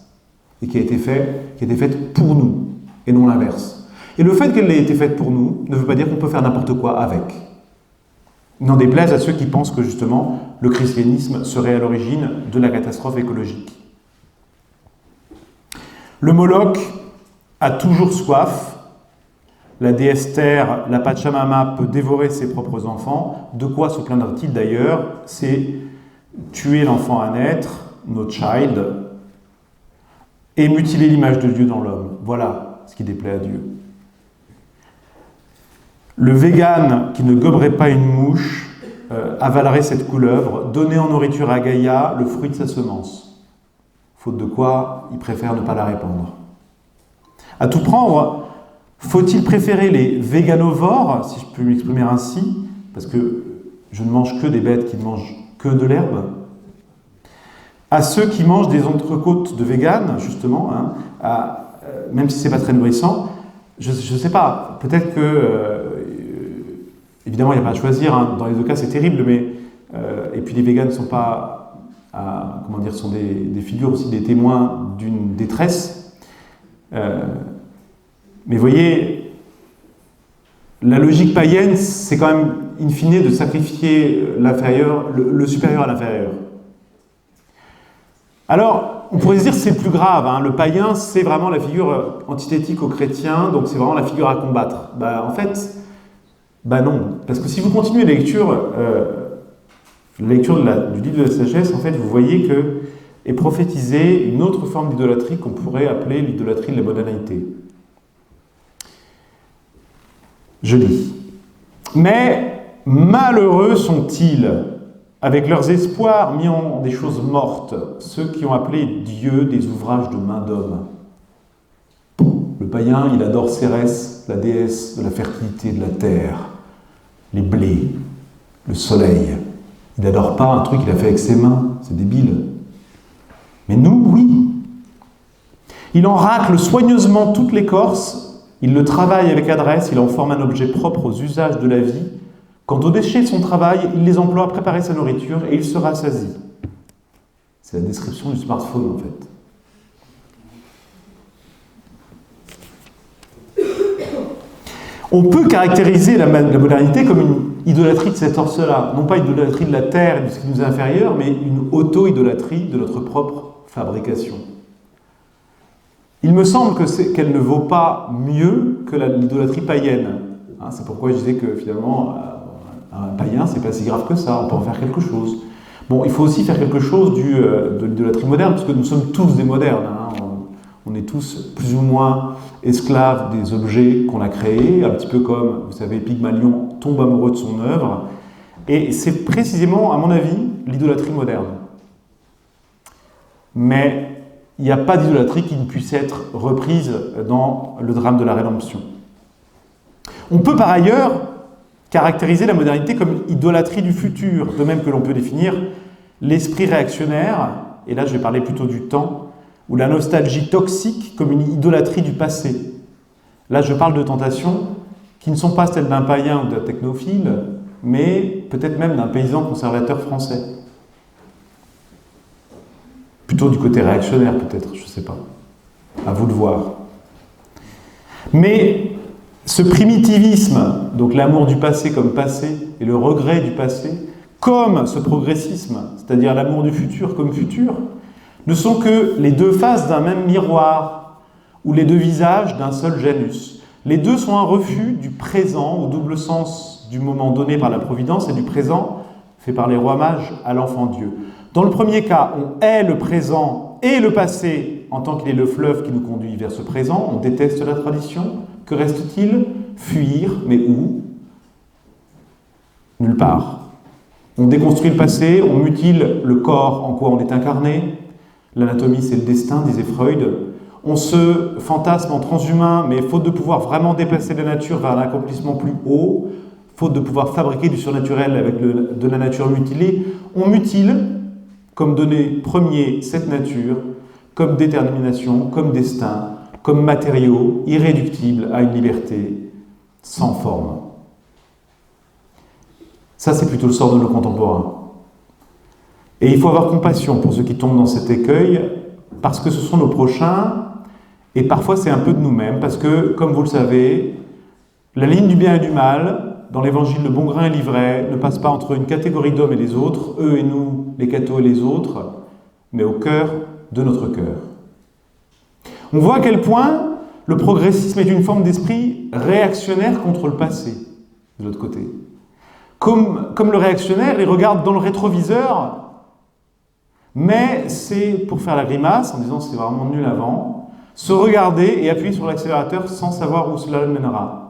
Et qui a été faite pour nous, et non l'inverse. Et le fait qu'elle ait été faite pour nous ne veut pas dire qu'on peut faire n'importe quoi avec. N'en déplaise à ceux qui pensent que justement le christianisme serait à l'origine de la catastrophe écologique. Le Moloch a toujours soif. La déesse terre, la Pachamama, peut dévorer ses propres enfants. De quoi se plaindra-t-il d'ailleurs ? C'est tuer l'enfant à naître, no child, et mutiler l'image de Dieu dans l'homme. Voilà ce qui déplaît à Dieu. Le vegan qui ne goberait pas une mouche avalerait cette couleuvre, donner en nourriture à Gaïa le fruit de sa semence. Faute de quoi, il préfère ne pas la répandre. À tout prendre, faut-il préférer les véganovores, si je peux m'exprimer ainsi, parce que je ne mange que des bêtes qui ne mangent que de l'herbe, à ceux qui mangent des entrecôtes de vegan, justement, hein, même si ce n'est pas très nourrissant, je ne sais pas, peut-être que, évidemment, il n'y a pas à choisir, hein, dans les deux cas c'est terrible, mais, et puis les véganes ne sont pas, comment dire, sont des figures aussi, des témoins d'une détresse. Mais vous voyez, la logique païenne, c'est quand même, in fine, de sacrifier l'inférieur, le supérieur à l'inférieur. Alors, on pourrait se dire que c'est le plus grave, hein. Le païen, c'est vraiment la figure antithétique aux chrétiens, donc c'est vraiment la figure à combattre. En fait, non. Parce que si vous continuez la lecture du livre de la sagesse, en fait, vous voyez que est prophétisée une autre forme d'idolâtrie qu'on pourrait appeler l'idolâtrie de la modernité. Je lis. Mais malheureux sont-ils, avec leurs espoirs mis en des choses mortes, ceux qui ont appelé Dieu des ouvrages de main d'homme. Le païen, il adore Cérès, la déesse de la fertilité de la terre, les blés, le soleil. Il n'adore pas un truc qu'il a fait avec ses mains, c'est débile. Mais nous, oui. Il en racle soigneusement toute l'écorce, il le travaille avec adresse, il en forme un objet propre aux usages de la vie. Quant aux déchets de son travail, il les emploie à préparer sa nourriture et il se rassasie. C'est la description du smartphone, en fait. On peut caractériser la modernité comme une idolâtrie de cette sorte-là. Non pas une idolâtrie de la terre et de ce qui nous est inférieur, mais une auto-idolâtrie de notre propre fabrication. Il me semble qu'elle ne vaut pas mieux que l'idolâtrie païenne. Hein, c'est pourquoi je disais que finalement, un païen, c'est pas si grave que ça, on peut en faire quelque chose. Bon, il faut aussi faire quelque chose de l'idolâtrie moderne, parce que nous sommes tous des modernes. Hein. On est tous plus ou moins esclaves des objets qu'on a créés, un petit peu comme, vous savez, Pygmalion tombe amoureux de son œuvre. Et c'est précisément, à mon avis, l'idolâtrie moderne. Mais il n'y a pas d'idolâtrie qui ne puisse être reprise dans le drame de la rédemption. On peut par ailleurs caractériser la modernité comme idolâtrie du futur, de même que l'on peut définir l'esprit réactionnaire, et là je vais parler plutôt du temps, ou la nostalgie toxique comme une idolâtrie du passé. Là je parle de tentations qui ne sont pas celles d'un païen ou d'un technophile, mais peut-être même d'un paysan conservateur français. Plutôt du côté réactionnaire peut-être, je ne sais pas. À vous de voir. Mais ce primitivisme, donc l'amour du passé comme passé et le regret du passé, comme ce progressisme, c'est-à-dire l'amour du futur comme futur, ne sont que les deux faces d'un même miroir ou les deux visages d'un seul Janus. Les deux sont un refus du présent au double sens du moment donné par la Providence et du présent fait par les rois mages à l'enfant Dieu. Dans le premier cas, on hait le présent et le passé en tant qu'il est le fleuve qui nous conduit vers ce présent. On déteste la tradition. Que reste-t-il? Fuir, mais où? Nulle part. On déconstruit le passé, on mutile le corps en quoi on est incarné. L'anatomie, c'est le destin, disait Freud. On se fantasme en transhumain, mais faute de pouvoir vraiment dépasser la nature vers un accomplissement plus haut, faute de pouvoir fabriquer du surnaturel avec de la nature mutilée, on mutile comme donné premier cette nature, comme détermination, comme destin, comme matériau irréductible à une liberté sans forme. Ça, c'est plutôt le sort de nos contemporains. Et il faut avoir compassion pour ceux qui tombent dans cet écueil, parce que ce sont nos prochains, et parfois c'est un peu de nous-mêmes, parce que, comme vous le savez, la ligne du bien et du mal, dans l'évangile de bon grain et l'ivraie, ne passe pas entre une catégorie d'hommes et les autres, eux et nous, les cathos et les autres, mais au cœur de notre cœur. On voit à quel point le progressisme est une forme d'esprit réactionnaire contre le passé, de l'autre côté. Comme le réactionnaire, il regarde dans le rétroviseur, mais c'est pour faire la grimace, en disant c'est vraiment nul avant, se regarder et appuyer sur l'accélérateur sans savoir où cela le mènera.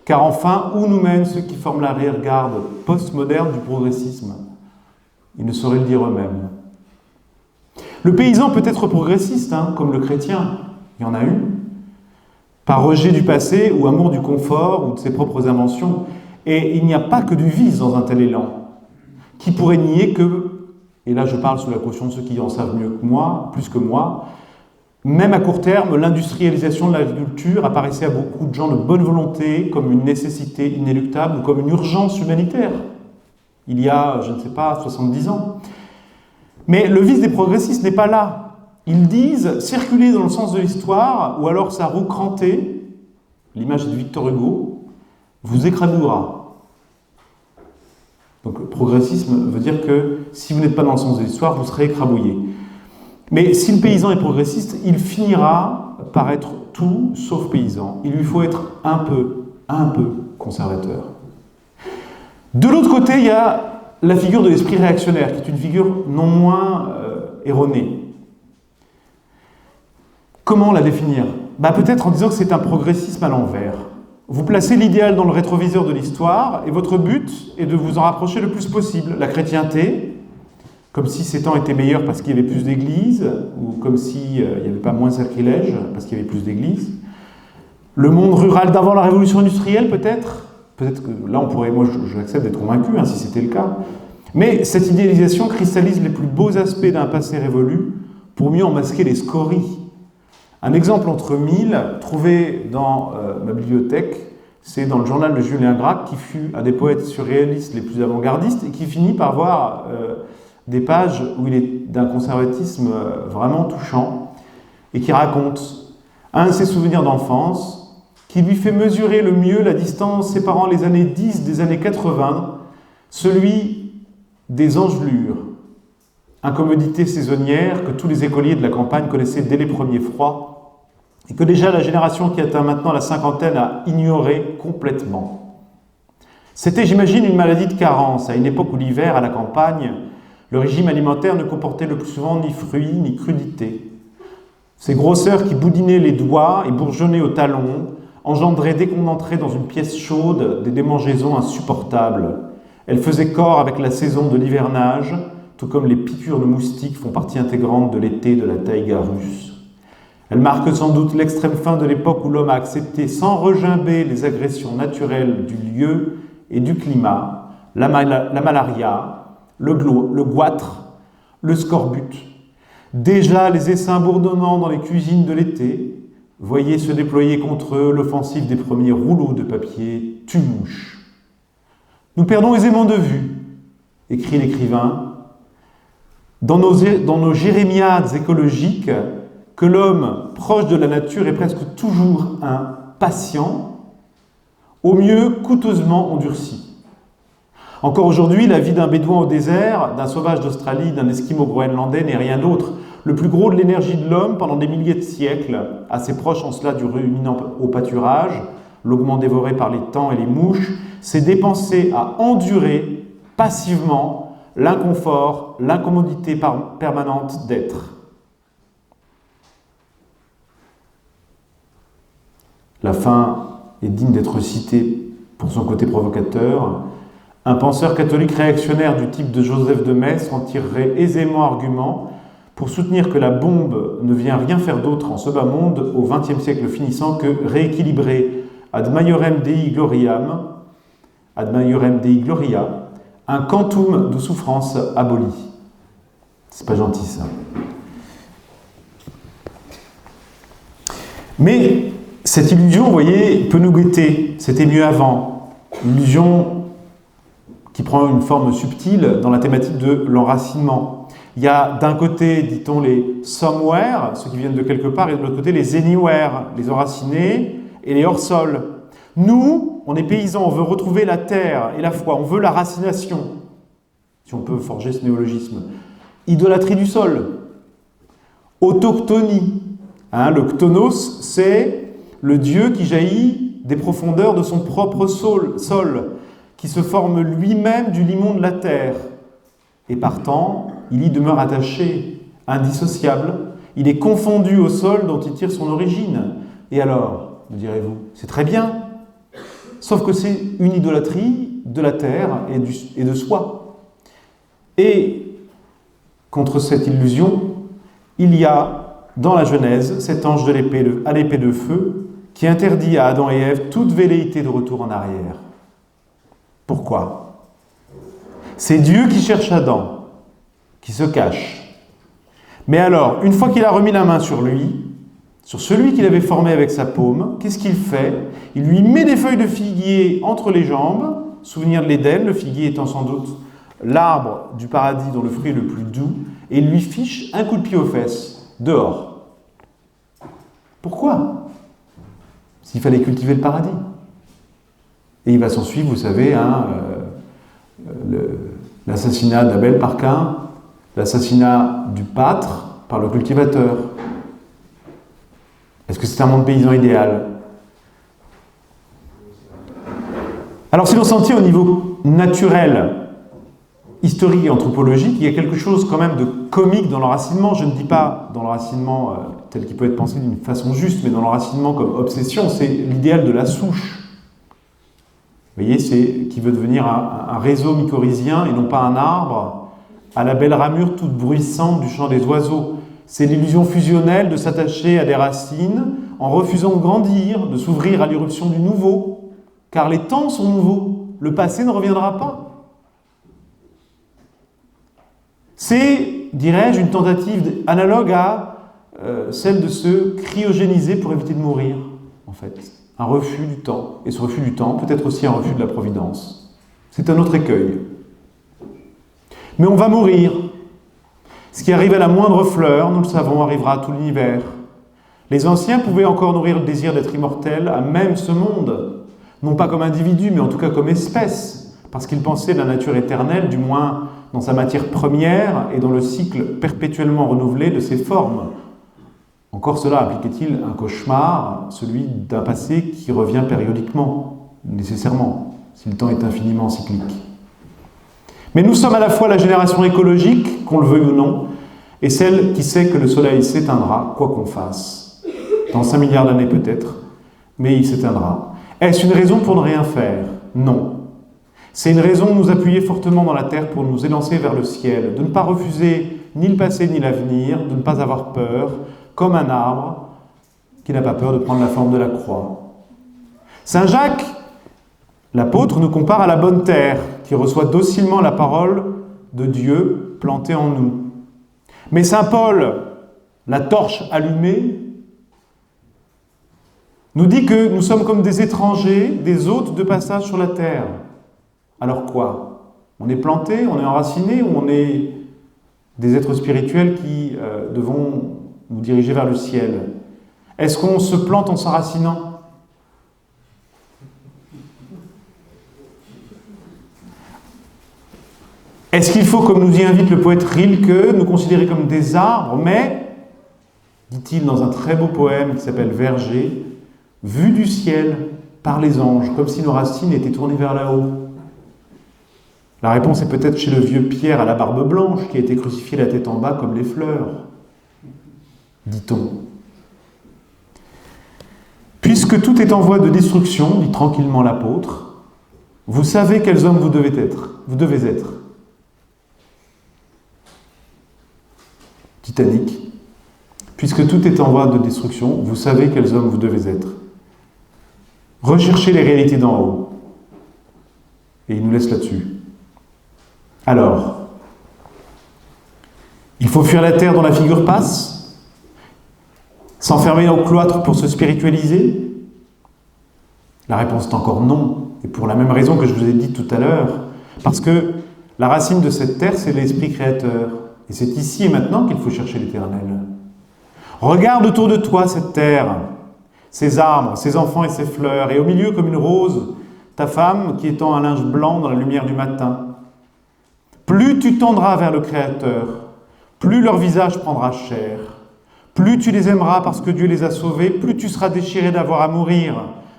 Car enfin, où nous mènent ceux qui forment l'arrière-garde postmoderne du progressisme? Ils ne sauraient le dire eux-mêmes. Le paysan peut être progressiste, comme le chrétien, il y en a eu, par rejet du passé ou amour du confort ou de ses propres inventions. Et il n'y a pas que du vice dans un tel élan. Qui pourrait nier que, et là je parle sous la caution de ceux qui en savent mieux que moi, plus que moi, Même à court terme, l'industrialisation de l'agriculture apparaissait à beaucoup de gens de bonne volonté comme une nécessité inéluctable ou comme une urgence humanitaire. Il y a, je ne sais pas, 70 ans. Mais le vice des progressistes n'est pas là. Ils disent circuler dans le sens de l'histoire, ou alors sa roue crantée, l'image de Victor Hugo, vous écrabouillera. Donc le progressisme veut dire que si vous n'êtes pas dans le sens de l'histoire, vous serez écrabouillé. Mais si le paysan est progressiste, il finira par être tout sauf paysan. Il lui faut être un peu conservateur. De l'autre côté, il y a la figure de l'esprit réactionnaire, qui est une figure non moins erronée. Comment la définir ? Peut-être en disant que c'est un progressisme à l'envers. Vous placez l'idéal dans le rétroviseur de l'histoire, et votre but est de vous en rapprocher le plus possible. La chrétienté, comme si ces temps étaient meilleurs parce qu'il y avait plus d'églises, ou comme s'il n'y avait pas moins de sacrilèges parce qu'il y avait plus d'églises. Le monde rural d'avant la révolution industrielle, peut-être. Peut-être que là, on pourrait, moi j'accepte d'être convaincu, si c'était le cas. Mais cette idéalisation cristallise les plus beaux aspects d'un passé révolu pour mieux en masquer les scories. Un exemple entre mille, trouvé dans ma bibliothèque, c'est dans le journal de Julien Gracq, qui fut un des poètes surréalistes les plus avant-gardistes et qui finit par voir des pages où il est d'un conservatisme vraiment touchant et qui raconte un de ses souvenirs d'enfance qui lui fait mesurer le mieux la distance séparant les années 10 des années 80, celui des engelures, incommodité saisonnière que tous les écoliers de la campagne connaissaient dès les premiers froids et que déjà la génération qui atteint maintenant la cinquantaine a ignoré complètement. C'était, j'imagine, une maladie de carence, à une époque où l'hiver, à la campagne, le régime alimentaire ne comportait le plus souvent ni fruits ni crudités. Ces grosseurs qui boudinaient les doigts et bourgeonnaient aux talons engendraient dès qu'on entrait dans une pièce chaude des démangeaisons insupportables. Elles faisaient corps avec la saison de l'hivernage, tout comme les piqûres de moustiques font partie intégrante de l'été de la taïga russe. Elles marquent sans doute l'extrême fin de l'époque où l'homme a accepté sans regimber les agressions naturelles du lieu et du climat, la malaria, le goitre, le scorbut. Déjà les essaims bourdonnants dans les cuisines de l'été, voyez se déployer contre eux l'offensive des premiers rouleaux de papier tue-mouche. Nous perdons aisément de vue, écrit l'écrivain, dans nos jérémiades écologiques, que l'homme proche de la nature est presque toujours un patient, au mieux coûteusement endurci. Encore aujourd'hui, la vie d'un bédouin au désert, d'un sauvage d'Australie, d'un esquimau groenlandais n'est rien d'autre. Le plus gros de l'énergie de l'homme pendant des milliers de siècles, assez proche en cela du ruminant au pâturage, l'augment dévoré par les temps et les mouches, s'est dépensé à endurer passivement l'inconfort, l'incommodité permanente d'être. La fin est digne d'être citée pour son côté provocateur. Un penseur catholique réactionnaire du type de Joseph de Metz en tirerait aisément argument pour soutenir que la bombe ne vient rien faire d'autre en ce bas monde au XXe siècle finissant que rééquilibrer ad maiorem Dei gloria, un quantum de souffrance aboli. C'est pas gentil ça. Mais cette illusion, vous voyez, peut nous guetter. C'était mieux avant. L'illusion qui prend une forme subtile dans la thématique de l'enracinement. Il y a d'un côté, dit-on, les somewhere, ceux qui viennent de quelque part, et de l'autre côté, les anywhere, les enracinés et les hors-sol. Nous, on est paysans, on veut retrouver la terre et la foi, on veut la racination, si on peut forger ce néologisme. Idolâtrie du sol, autochtonie. Le ktonos, c'est le Dieu qui jaillit des profondeurs de son propre sol, qui se forme lui-même du limon de la terre. Et partant, il y demeure attaché, indissociable. Il est confondu au sol dont il tire son origine. Et alors, me direz-vous, c'est très bien. Sauf que c'est une idolâtrie de la terre et de soi. Et contre cette illusion, il y a dans la Genèse cet ange à l'épée de feu qui interdit à Adam et Ève toute velléité de retour en arrière. Pourquoi ? C'est Dieu qui cherche Adam, qui se cache. Mais alors, une fois qu'il a remis la main sur lui, sur celui qu'il avait formé avec sa paume. Qu'est-ce qu'il fait? Il lui met des feuilles de figuier entre les jambes, souvenir de l'Éden, le figuier étant sans doute l'arbre du paradis dont le fruit est le plus doux, et il lui fiche un coup de pied aux fesses, dehors. Pourquoi? S'il fallait cultiver le paradis. Et il va s'en suivre, vous savez, l'assassinat d'Abel par Caïn, l'assassinat du pâtre par le cultivateur. Est-ce que c'est un monde paysan idéal? Alors si l'on s'en tient au niveau naturel, historique et anthropologique, il y a quelque chose quand même de comique dans l'enracinement. Je ne dis pas dans l'enracinement tel qu'il peut être pensé d'une façon juste, mais dans l'enracinement comme obsession, c'est l'idéal de la souche. Vous voyez, c'est qui veut devenir un réseau mycorhizien et non pas un arbre, à la belle ramure toute bruissante du chant des oiseaux. C'est l'illusion fusionnelle de s'attacher à des racines en refusant de grandir, de s'ouvrir à l'irruption du nouveau, car les temps sont nouveaux, le passé ne reviendra pas. C'est, dirais-je, une tentative analogue à celle de se cryogéniser pour éviter de mourir, en fait. Un refus du temps. Et ce refus du temps peut être aussi un refus de la providence. C'est un autre écueil. Mais on va mourir. Ce qui arrive à la moindre fleur, nous le savons, arrivera à tout l'univers. Les anciens pouvaient encore nourrir le désir d'être immortels à même ce monde, non pas comme individu, mais en tout cas comme espèce, parce qu'ils pensaient la nature éternelle, du moins dans sa matière première et dans le cycle perpétuellement renouvelé de ses formes. Encore cela appliquait-il un cauchemar, celui d'un passé qui revient périodiquement, nécessairement, si le temps est infiniment cyclique. Mais nous sommes à la fois la génération écologique, qu'on le veuille ou non, et celle qui sait que le soleil s'éteindra, quoi qu'on fasse. Dans 5 milliards d'années peut-être, mais il s'éteindra. Est-ce une raison pour ne rien faire? Non. C'est une raison de nous appuyer fortement dans la terre pour nous élancer vers le ciel, de ne pas refuser ni le passé ni l'avenir, de ne pas avoir peur, comme un arbre qui n'a pas peur de prendre la forme de la croix. Saint Jacques, l'apôtre, nous compare à la bonne terre qui reçoit docilement la parole de Dieu plantée en nous. Mais Saint Paul, la torche allumée, nous dit que nous sommes comme des étrangers, des hôtes de passage sur la terre. Alors quoi? On est plantés, on est enracinés, ou on est des êtres spirituels qui devons nous diriger vers le ciel? Est-ce qu'on se plante en s'enracinant? Est-ce qu'il faut, comme nous y invite le poète Rilke, nous considérer comme des arbres, mais, dit-il dans un très beau poème qui s'appelle Verger, vus du ciel par les anges, comme si nos racines étaient tournées vers là-haut? La réponse est peut-être chez le vieux Pierre à la barbe blanche, qui a été crucifié la tête en bas comme les fleurs, dit-on. Puisque tout est en voie de destruction, dit tranquillement l'apôtre, vous savez quels hommes vous devez être. Titanic. Puisque tout est en voie de destruction, vous savez quels hommes vous devez être. Recherchez les réalités d'en haut. Et il nous laisse là-dessus. Alors, il faut fuir la terre dont la figure passe? S'enfermer au cloître pour se spiritualiser? La réponse est encore non, et pour la même raison que je vous ai dit tout à l'heure, parce que la racine de cette terre, c'est l'esprit créateur, et c'est ici et maintenant qu'il faut chercher l'éternel. Regarde autour de toi cette terre, ces arbres, ces enfants et ces fleurs, et au milieu comme une rose, ta femme qui étend un linge blanc dans la lumière du matin. Plus tu tendras vers le Créateur, plus leur visage prendra chair. Plus tu les aimeras parce que Dieu les a sauvés, plus tu seras déchiré d'avoir à mourir,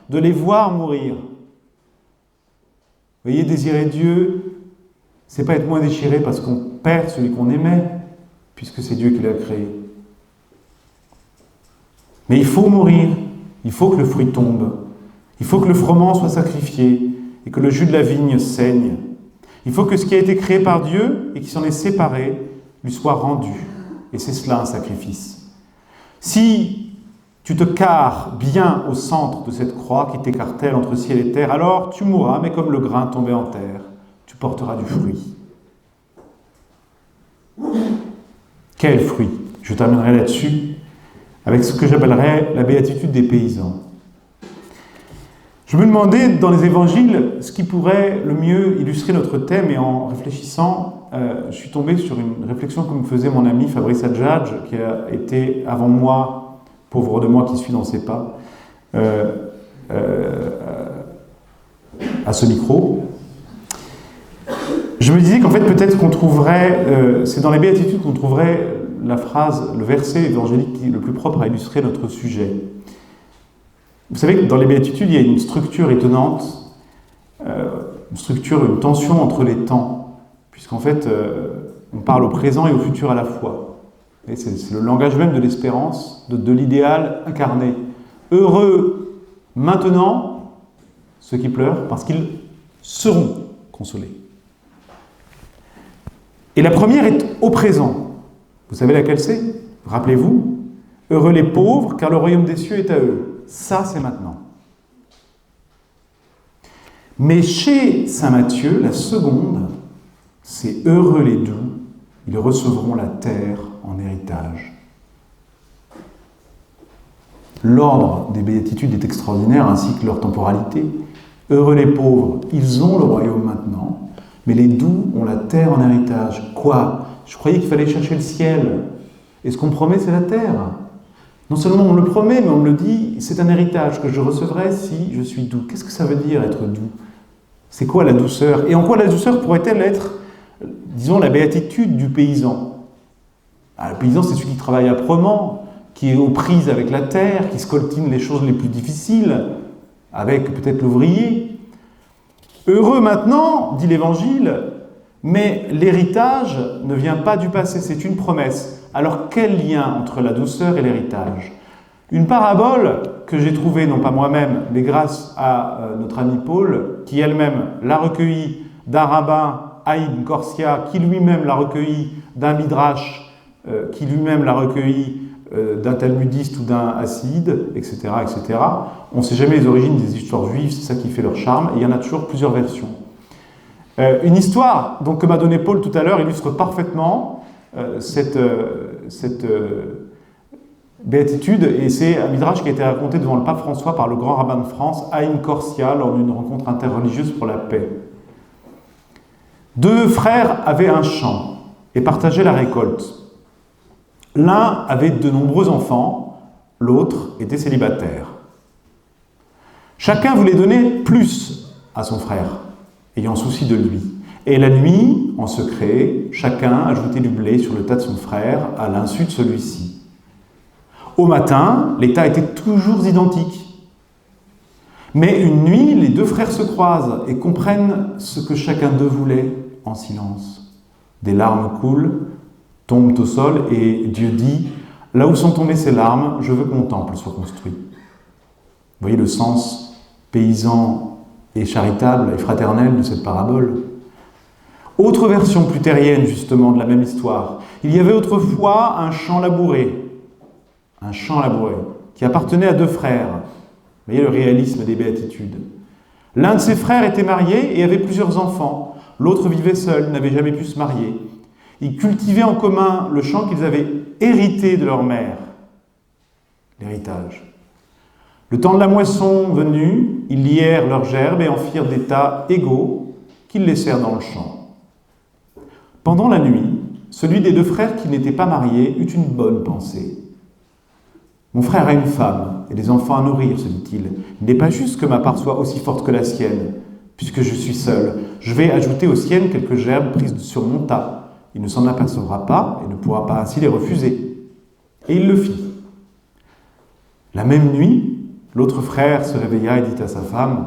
de les voir mourir. Vous voyez, désirer Dieu, c'est pas être moins déchiré parce qu'on perd celui qu'on aimait, puisque c'est Dieu qui l'a créé. Mais il faut mourir, il faut que le fruit tombe, il faut que le froment soit sacrifié et que le jus de la vigne saigne. Il faut que ce qui a été créé par Dieu et qui s'en est séparé lui soit rendu. Et c'est cela un sacrifice. Si tu te carres bien au centre de cette croix qui t'écartèle entre ciel et terre, alors tu mourras, mais comme le grain tombé en terre, tu porteras du fruit. Quel fruit? Je terminerai là-dessus. avec ce que j'appellerais la béatitude des paysans. Je me demandais dans les évangiles ce qui pourrait le mieux illustrer notre thème, et en réfléchissant, je suis tombé sur une réflexion que me faisait mon ami Fabrice Adjadj, qui a été avant moi, pauvre de moi qui suis dans ses pas, à ce micro. Je me disais qu'en fait peut-être qu'on trouverait, c'est dans les béatitudes qu'on trouverait la phrase, le verset évangélique qui est le plus propre à illustrer notre sujet. Vous savez que dans les béatitudes, il y a une structure étonnante, une tension entre les temps, puisqu'en fait, on parle au présent et au futur à la fois. Et c'est le langage même de l'espérance, de l'idéal incarné. Heureux maintenant ceux qui pleurent, parce qu'ils seront consolés. Et la première est au présent. Vous savez laquelle c'est? Rappelez-vous, heureux les pauvres, car le royaume des cieux est à eux. Ça, c'est maintenant. Mais chez saint Matthieu, la seconde, c'est heureux les doux, ils recevront la terre en héritage. L'ordre des béatitudes est extraordinaire, ainsi que leur temporalité. Heureux les pauvres, ils ont le royaume maintenant, mais les doux ont la terre en héritage. Quoi? Je croyais qu'il fallait chercher le ciel. Et ce qu'on promet, c'est la terre. Non seulement on le promet, mais on me le dit, c'est un héritage que je recevrai si je suis doux. Qu'est-ce que ça veut dire être doux? C'est quoi la douceur? Et en quoi la douceur pourrait-elle être, disons, la béatitude du paysan? Le paysan, c'est celui qui travaille âprement, qui est aux prises avec la terre, qui scoltine les choses les plus difficiles, avec peut-être l'ouvrier. Heureux maintenant, dit l'Évangile, mais l'héritage ne vient pas du passé, c'est une promesse. Alors quel lien entre la douceur et l'héritage? Une parabole que j'ai trouvée, non pas moi-même, mais grâce à notre ami Paul, qui elle-même l'a recueillie d'un rabbin, Haïm Korsia, qui lui-même l'a recueillie d'un midrash, qui lui-même l'a recueillie d'un talmudiste ou d'un hasside, etc., etc. On ne sait jamais les origines des histoires juives, c'est ça qui fait leur charme, et il y en a toujours plusieurs versions. Une histoire donc, que m'a donnée Paul tout à l'heure illustre parfaitement cette béatitude, et c'est un midrash qui a été raconté devant le pape François par le grand rabbin de France, Haïm Korsia, lors d'une rencontre interreligieuse pour la paix. Deux frères avaient un champ et partageaient la récolte. L'un avait de nombreux enfants, l'autre était célibataire. Chacun voulait donner plus à son frère, ayant souci de lui. Et la nuit, en secret, chacun ajoutait du blé sur le tas de son frère, à l'insu de celui-ci. Au matin, les tas étaient toujours identiques. Mais une nuit, les deux frères se croisent et comprennent ce que chacun d'eux voulait en silence. Des larmes coulent, tombent au sol, et Dieu dit « Là où sont tombées ces larmes, je veux que mon temple soit construit. » Vous voyez le sens paysan et charitable et fraternel de cette parabole. Autre version plus terrienne, justement, de la même histoire. Il y avait autrefois un champ labouré, qui appartenait à deux frères. Vous voyez le réalisme des béatitudes. L'un de ses frères était marié et avait plusieurs enfants. L'autre vivait seul, n'avait jamais pu se marier. Ils cultivaient en commun le champ qu'ils avaient hérité de leur mère. L'héritage. Le temps de la moisson venu, ils lièrent leurs gerbes et en firent des tas égaux qu'ils laissèrent dans le champ. Pendant la nuit, celui des deux frères qui n'était pas marié eut une bonne pensée. Mon frère a une femme et des enfants à nourrir, se dit-il. Il n'est pas juste que ma part soit aussi forte que la sienne, puisque je suis seul. Je vais ajouter aux siennes quelques gerbes prises sur mon tas. Il ne s'en apercevra pas et ne pourra pas ainsi les refuser. Et il le fit. La même nuit, l'autre frère se réveilla et dit à sa femme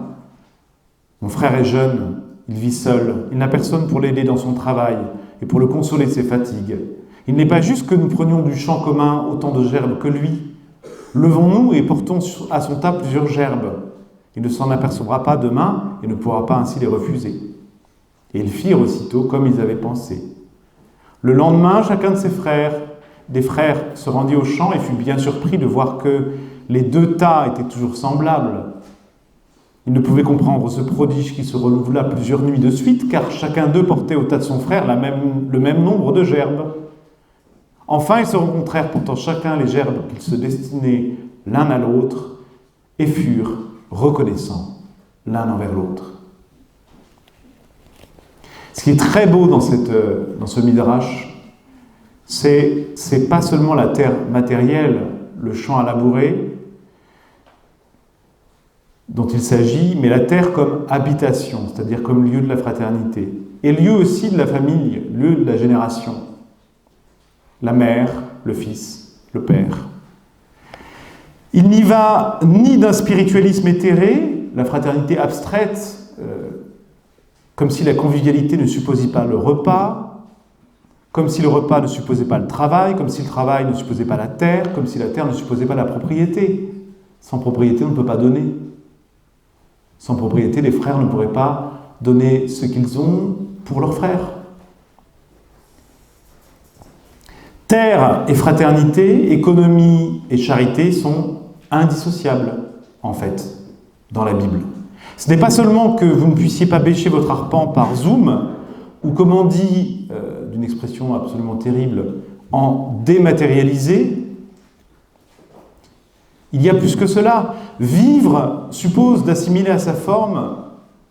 « Mon frère est jeune, il vit seul, il n'a personne pour l'aider dans son travail et pour le consoler de ses fatigues. Il n'est pas juste que nous prenions du champ commun autant de gerbes que lui. Levons-nous et portons à son tas plusieurs gerbes. Il ne s'en apercevra pas demain et ne pourra pas ainsi les refuser. » Et ils firent aussitôt comme ils avaient pensé. Le lendemain, chacun de des frères, se rendit au champ et fut bien surpris de voir que les deux tas étaient toujours semblables. Il ne pouvait comprendre ce prodige qui se renouvela plusieurs nuits de suite, car chacun d'eux portait au tas de son frère le même nombre de gerbes. Enfin, ils se rencontrèrent portant chacun les gerbes qu'ils se destinaient l'un à l'autre et furent reconnaissants l'un envers l'autre. Ce qui est très beau dans ce midrash, c'est pas seulement la terre matérielle, le champ à labourer, dont il s'agit, mais la terre comme habitation, c'est-à-dire comme lieu de la fraternité, et lieu aussi de la famille, lieu de la génération. La mère, le fils, le père. Il n'y va ni d'un spiritualisme éthéré, la fraternité abstraite, comme si la convivialité ne supposait pas le repas, comme si le repas ne supposait pas le travail, comme si le travail ne supposait pas la terre, comme si la terre ne supposait pas la propriété. Sans propriété, on ne peut pas donner. Sans propriété, les frères ne pourraient pas donner ce qu'ils ont pour leurs frères. Terre et fraternité, économie et charité sont indissociables, en fait, dans la Bible. Ce n'est pas seulement que vous ne puissiez pas bêcher votre arpent par Zoom, ou comme on dit, d'une expression absolument terrible, en dématérialiser. Il y a plus que cela. Vivre suppose d'assimiler à sa forme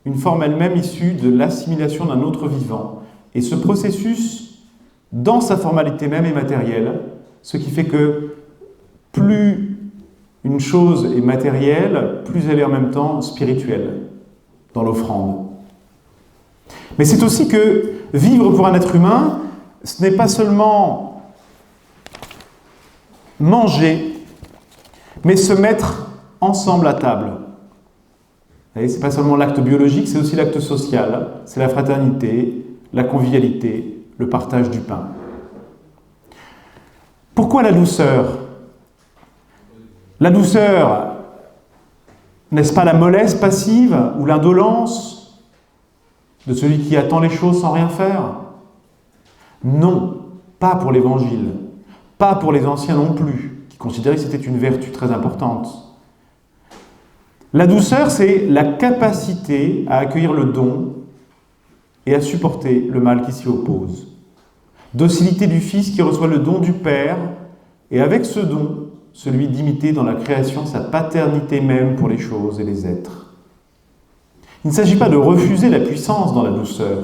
une forme elle-même issue de l'assimilation d'un autre vivant. Et ce processus, dans sa formalité même, est matériel, ce qui fait que plus une chose est matérielle, plus elle est en même temps spirituelle dans l'offrande. Mais c'est aussi que vivre pour un être humain, ce n'est pas seulement manger, mais se mettre ensemble à table. Ce n'est pas seulement l'acte biologique, c'est aussi l'acte social, c'est la fraternité, la convivialité, le partage du pain. Pourquoi la douceur ? La douceur, n'est-ce pas la mollesse passive ou l'indolence de celui qui attend les choses sans rien faire ? Non, pas pour l'Évangile, pas pour les anciens non plus, qui considéraient que c'était une vertu très importante. La douceur, c'est la capacité à accueillir le don et à supporter le mal qui s'y oppose. Docilité du Fils qui reçoit le don du Père, et avec ce don, celui d'imiter dans la création sa paternité même pour les choses et les êtres. Il ne s'agit pas de refuser la puissance dans la douceur,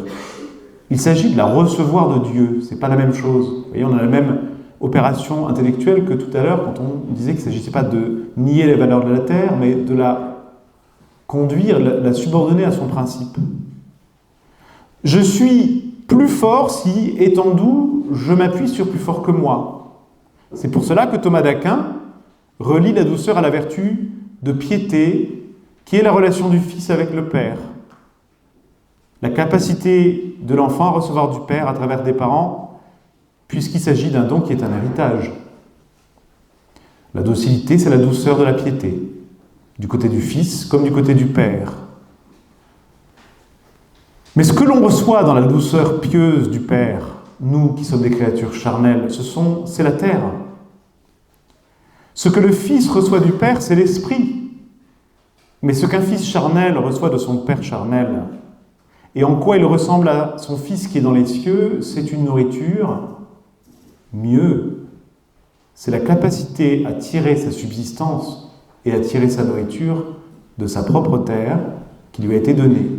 il s'agit de la recevoir de Dieu, c'est pas la même chose. Vous voyez, on a la même opération intellectuelle que tout à l'heure quand on disait qu'il ne s'agissait pas de nier les valeurs de la terre, mais de la conduire, la subordonner à son principe. Je suis plus fort si, étant doux, je m'appuie sur plus fort que moi. C'est pour cela que Thomas d'Aquin relie la douceur à la vertu de piété, qui est la relation du Fils avec le Père. La capacité de l'enfant à recevoir du Père à travers des parents, puisqu'il s'agit d'un don qui est un héritage. La docilité, c'est la douceur de la piété, du côté du Fils comme du côté du Père. Mais ce que l'on reçoit dans la douceur pieuse du Père, nous qui sommes des créatures charnelles, c'est la terre. Ce que le Fils reçoit du Père, c'est l'Esprit. Mais ce qu'un Fils charnel reçoit de son Père charnel, et en quoi il ressemble à son Fils qui est dans les cieux, c'est une nourriture mieux. C'est la capacité à tirer sa subsistance et à tirer sa nourriture de sa propre terre qui lui a été donnée.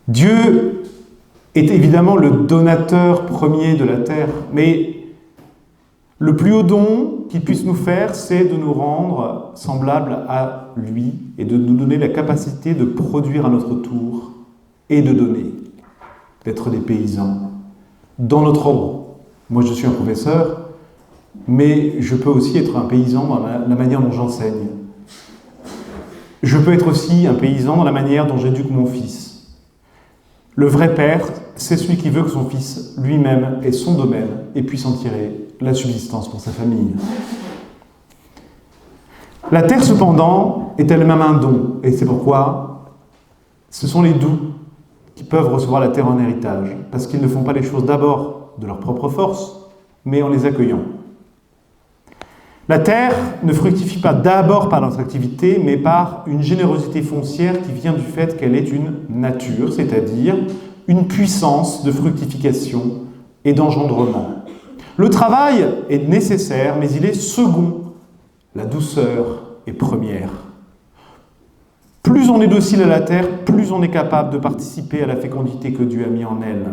Dieu est évidemment le donateur premier de la terre, mais le plus haut don qu'il puisse nous faire, c'est de nous rendre semblables à lui et de nous donner la capacité de produire à notre tour et de donner, d'être des paysans. Dans notre ordre, moi je suis un professeur, mais je peux aussi être un paysan dans la manière dont j'enseigne. Je peux être aussi un paysan dans la manière dont j'éduque mon fils. Le vrai père, c'est celui qui veut que son fils lui-même ait son domaine et puisse en tirer la subsistance pour sa famille. La terre, cependant, est elle-même un don, et c'est pourquoi ce sont les doux qui peuvent recevoir la terre en héritage, parce qu'ils ne font pas les choses d'abord de leur propre force, mais en les accueillant. La terre ne fructifie pas d'abord par notre activité, mais par une générosité foncière qui vient du fait qu'elle est une nature, c'est-à-dire une puissance de fructification et d'engendrement. Le travail est nécessaire, mais il est second. La douceur est première. Plus on est docile à la terre, plus on est capable de participer à la fécondité que Dieu a mis en elle.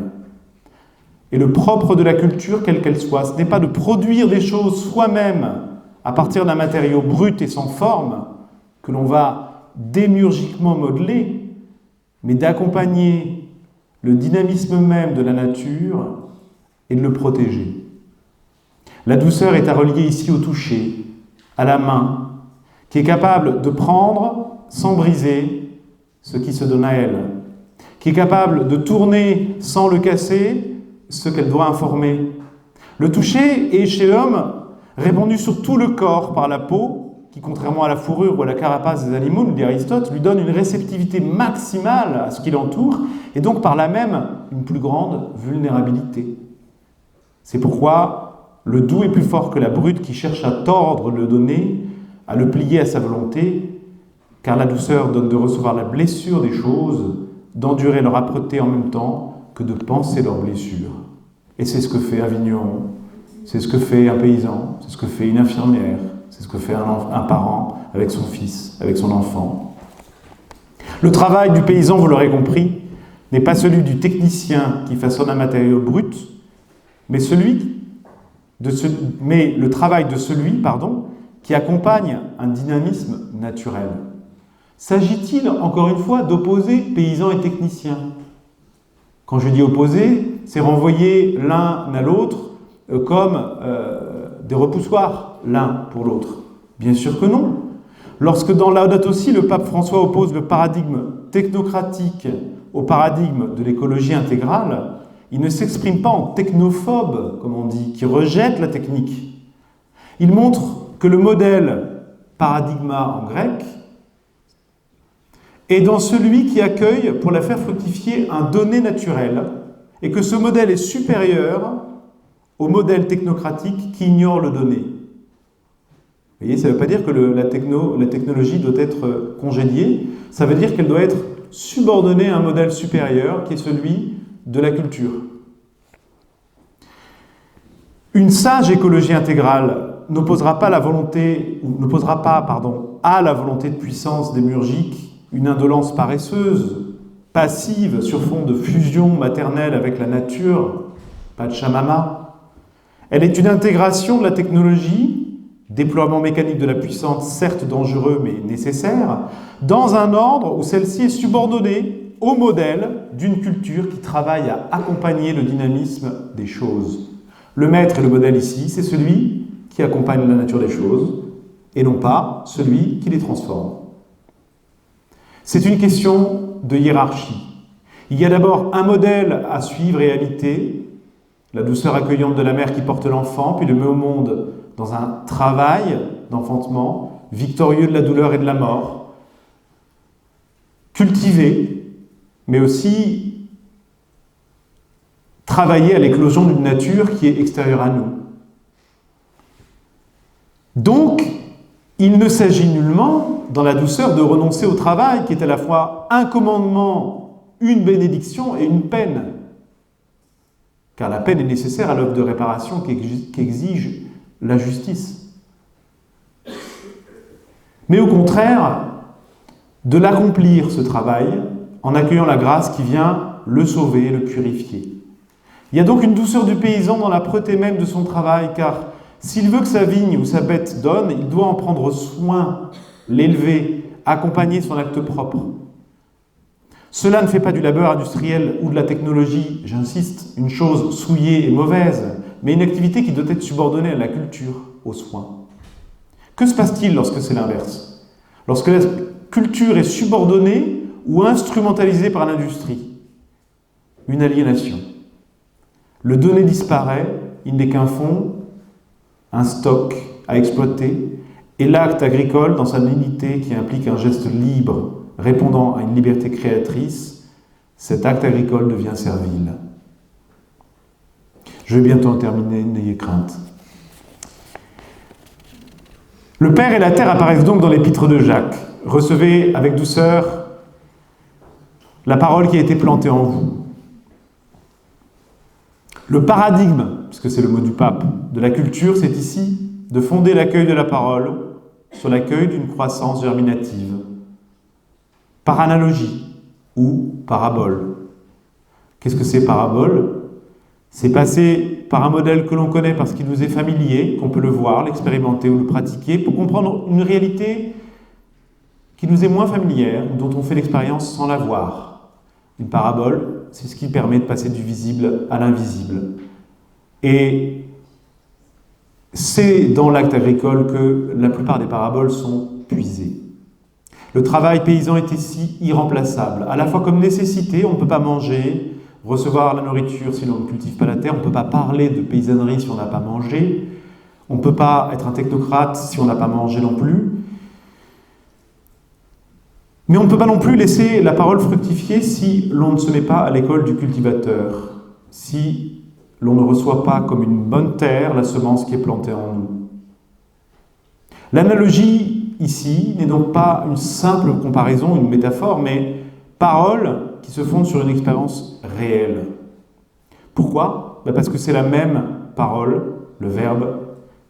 Et le propre de la culture, quelle qu'elle soit, ce n'est pas de produire des choses soi-même à partir d'un matériau brut et sans forme, que l'on va démiurgiquement modeler, mais d'accompagner le dynamisme même de la nature et de le protéger. La douceur est à relier ici au toucher, à la main, qui est capable de prendre sans briser ce qui se donne à elle, qui est capable de tourner sans le casser ce qu'elle doit informer. Le toucher est chez l'homme répandu sur tout le corps par la peau, qui, contrairement à la fourrure ou à la carapace des animaux, nous dit Aristote, lui donne une réceptivité maximale à ce qui l'entoure, et donc par là même une plus grande vulnérabilité. C'est pourquoi le doux est plus fort que la brute qui cherche à tordre le donné, à le plier à sa volonté, car la douceur donne de recevoir la blessure des choses, d'endurer leur âpreté en même temps que de penser leurs blessures. Et c'est ce que fait un vigneron, c'est ce que fait un paysan, c'est ce que fait une infirmière, c'est ce que fait un parent avec son fils, avec son enfant. Le travail du paysan, vous l'aurez compris, n'est pas celui du technicien qui façonne un matériau brut, mais le travail de celui, qui accompagne un dynamisme naturel. S'agit-il, encore une fois, d'opposer paysan et technicien? Quand je dis opposer, c'est renvoyer l'un à l'autre comme des repoussoirs, l'un pour l'autre. Bien sûr que non. Lorsque dans Laudato Si, le pape François oppose le paradigme technocratique au paradigme de l'écologie intégrale, il ne s'exprime pas en technophobe, comme on dit, qui rejette la technique. Il montre que le modèle paradigma en grec est dans celui qui accueille pour la faire fructifier un donné naturel, et que ce modèle est supérieur au modèle technocratique qui ignore le donné. Vous voyez, ça ne veut pas dire que la technologie doit être congédiée, ça veut dire qu'elle doit être subordonnée à un modèle supérieur qui est celui de la culture. Une sage écologie intégrale n'opposera pas à la volonté de puissance démiurgique une indolence paresseuse, passive, sur fond de fusion maternelle avec la nature, Pachamama. Elle est une intégration de la technologie, déploiement mécanique de la puissance, certes dangereux mais nécessaire, dans un ordre où celle-ci est subordonnée au modèle d'une culture qui travaille à accompagner le dynamisme des choses. Le maître et le modèle ici, c'est celui qui accompagne la nature des choses, et non pas celui qui les transforme. C'est une question de hiérarchie. Il y a d'abord un modèle à suivre et à imiter, la douceur accueillante de la mère qui porte l'enfant, puis le met au monde dans un travail d'enfantement, victorieux de la douleur et de la mort, cultivé, mais aussi travailler à l'éclosion d'une nature qui est extérieure à nous. Donc, il ne s'agit nullement, dans la douceur, de renoncer au travail, qui est à la fois un commandement, une bénédiction et une peine. Car la peine est nécessaire à l'œuvre de réparation qu'exige la justice. Mais au contraire, de l'accomplir, ce travail, en accueillant la grâce qui vient le sauver, le purifier. Il y a donc une douceur du paysan dans l'âpreté même de son travail, car s'il veut que sa vigne ou sa bête donne, il doit en prendre soin, l'élever, accompagner son acte propre. Cela ne fait pas du labeur industriel ou de la technologie, j'insiste, une chose souillée et mauvaise, mais une activité qui doit être subordonnée à la culture, aux soins. Que se passe-t-il lorsque c'est l'inverse? Lorsque la culture est subordonnée ou instrumentalisée par l'industrie? Une aliénation. Le donné disparaît, il n'est qu'un fonds, un stock à exploiter, et l'acte agricole, dans sa nullité qui implique un geste libre, répondant à une liberté créatrice, cet acte agricole devient servile. Je vais bientôt en terminer, n'ayez crainte. Le Père et la Terre apparaissent donc dans l'épître de Jacques. Recevez avec douceur la parole qui a été plantée en vous. Le paradigme, puisque c'est le mot du pape, de la culture, c'est ici de fonder l'accueil de la parole sur l'accueil d'une croissance germinative, par analogie ou parabole. Qu'est-ce que c'est parabole? C'est passer par un modèle que l'on connaît parce qu'il nous est familier, qu'on peut le voir, l'expérimenter ou le pratiquer, pour comprendre une réalité qui nous est moins familière, dont on fait l'expérience sans la voir. Une parabole, c'est ce qui permet de passer du visible à l'invisible. Et c'est dans l'acte agricole que la plupart des paraboles sont puisées. Le travail paysan est ici irremplaçable, à la fois comme nécessité, on ne peut pas manger, recevoir la nourriture si l'on ne cultive pas la terre, on ne peut pas parler de paysannerie si on n'a pas mangé, on ne peut pas être un technocrate si on n'a pas mangé non plus, mais on ne peut pas non plus laisser la parole fructifier si l'on ne se met pas à l'école du cultivateur, si l'on ne reçoit pas comme une bonne terre la semence qui est plantée en nous. L'analogie ici n'est donc pas une simple comparaison, une métaphore, mais parole qui se fonde sur une expérience réelle. Pourquoi? Parce que c'est la même parole, le verbe,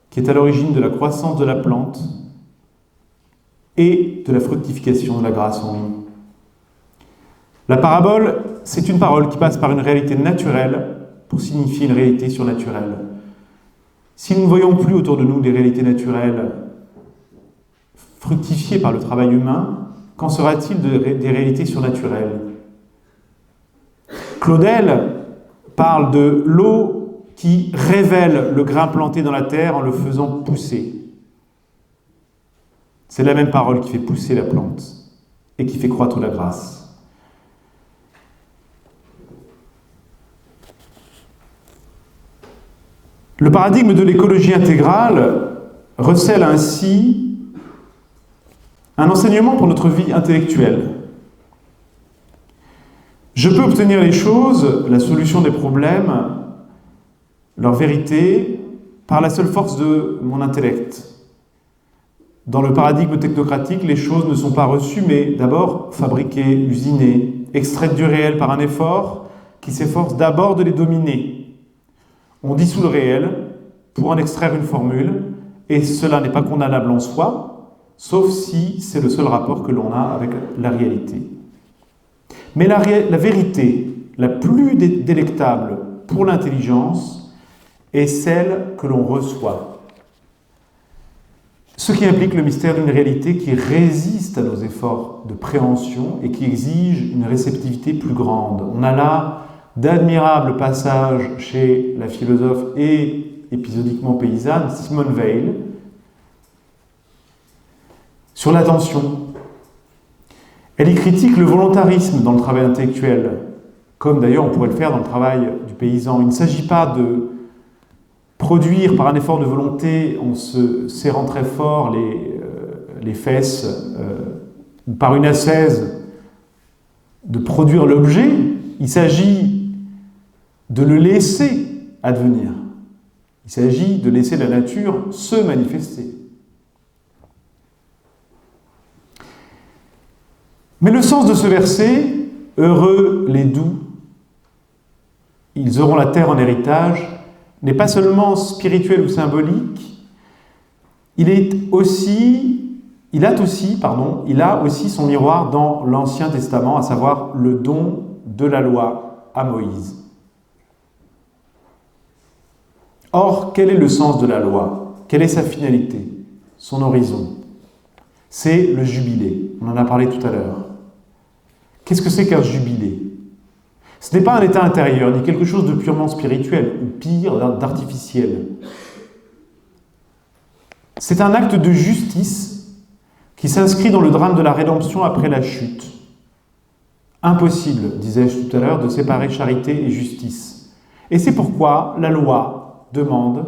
qui est à l'origine de la croissance de la plante et de la fructification de la grâce en nous. La parabole, c'est une parole qui passe par une réalité naturelle pour signifier une réalité surnaturelle. Si nous ne voyons plus autour de nous des réalités naturelles fructifiées par le travail humain, qu'en sera-t-il des réalités surnaturelles? Claudel parle de l'eau qui révèle le grain planté dans la terre en le faisant pousser. C'est la même parole qui fait pousser la plante et qui fait croître la grâce. Le paradigme de l'écologie intégrale recèle ainsi un enseignement pour notre vie intellectuelle. Je peux obtenir les choses, la solution des problèmes, leur vérité, par la seule force de mon intellect. Dans le paradigme technocratique, les choses ne sont pas reçues, mais d'abord fabriquées, usinées, extraites du réel par un effort qui s'efforce d'abord de les dominer. On dissout le réel pour en extraire une formule, et cela n'est pas condamnable en soi, sauf si c'est le seul rapport que l'on a avec la réalité. Mais la vérité la plus délectable pour l'intelligence est celle que l'on reçoit. Ce qui implique le mystère d'une réalité qui résiste à nos efforts de préhension et qui exige une réceptivité plus grande. On a là d'admirables passages chez la philosophe et épisodiquement paysanne Simone Weil sur l'attention. Elle y critique le volontarisme dans le travail intellectuel, comme d'ailleurs on pourrait le faire dans le travail du paysan. Il ne s'agit pas de produire par un effort de volonté en se serrant très fort les fesses, ou par une ascèse de produire l'objet. Il s'agit de le laisser advenir. Il s'agit de laisser la nature se manifester. Mais le sens de ce verset, « Heureux les doux, ils auront la terre en héritage », n'est pas seulement spirituel ou symbolique, il a aussi son miroir dans l'Ancien Testament, à savoir le don de la loi à Moïse. Or, quel est le sens de la loi? Quelle est sa finalité? Son horizon? C'est le jubilé. On en a parlé tout à l'heure. Qu'est-ce que c'est qu'un jubilé? Ce n'est pas un état intérieur, ni quelque chose de purement spirituel, ou pire, d'artificiel. C'est un acte de justice qui s'inscrit dans le drame de la rédemption après la chute. Impossible, disais-je tout à l'heure, de séparer charité et justice. Et c'est pourquoi la loi demande,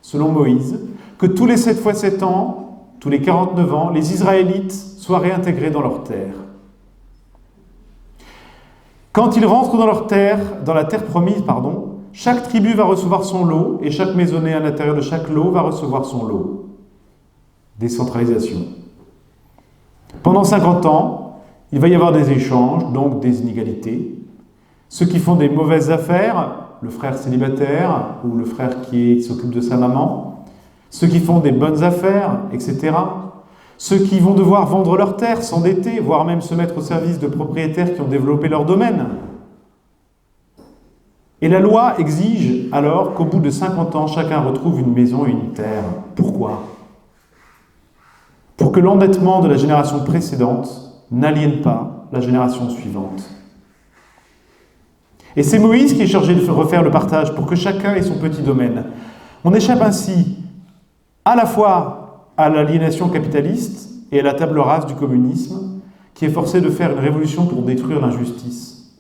selon Moïse, que tous les 7 fois 7 ans, tous les 49 ans, les Israélites soient réintégrés dans leur terre. Quand ils rentrent dans leur terre, dans la terre promise, chaque tribu va recevoir son lot et chaque maisonnée à l'intérieur de chaque lot va recevoir son lot. Décentralisation. Pendant 50 ans, il va y avoir des échanges, donc des inégalités. Ceux qui font des mauvaises affaires le frère célibataire ou le frère qui s'occupe de sa maman, ceux qui font des bonnes affaires, etc. Ceux qui vont devoir vendre leurs terres, s'endetter, voire même se mettre au service de propriétaires qui ont développé leur domaine. Et la loi exige alors qu'au bout de 50 ans, chacun retrouve une maison et une terre. Pourquoi ? Pour que l'endettement de la génération précédente n'aliène pas la génération suivante. Et c'est Moïse qui est chargé de refaire le partage pour que chacun ait son petit domaine. On échappe ainsi à la fois à l'aliénation capitaliste et à la table rase du communisme qui est forcé de faire une révolution pour détruire l'injustice.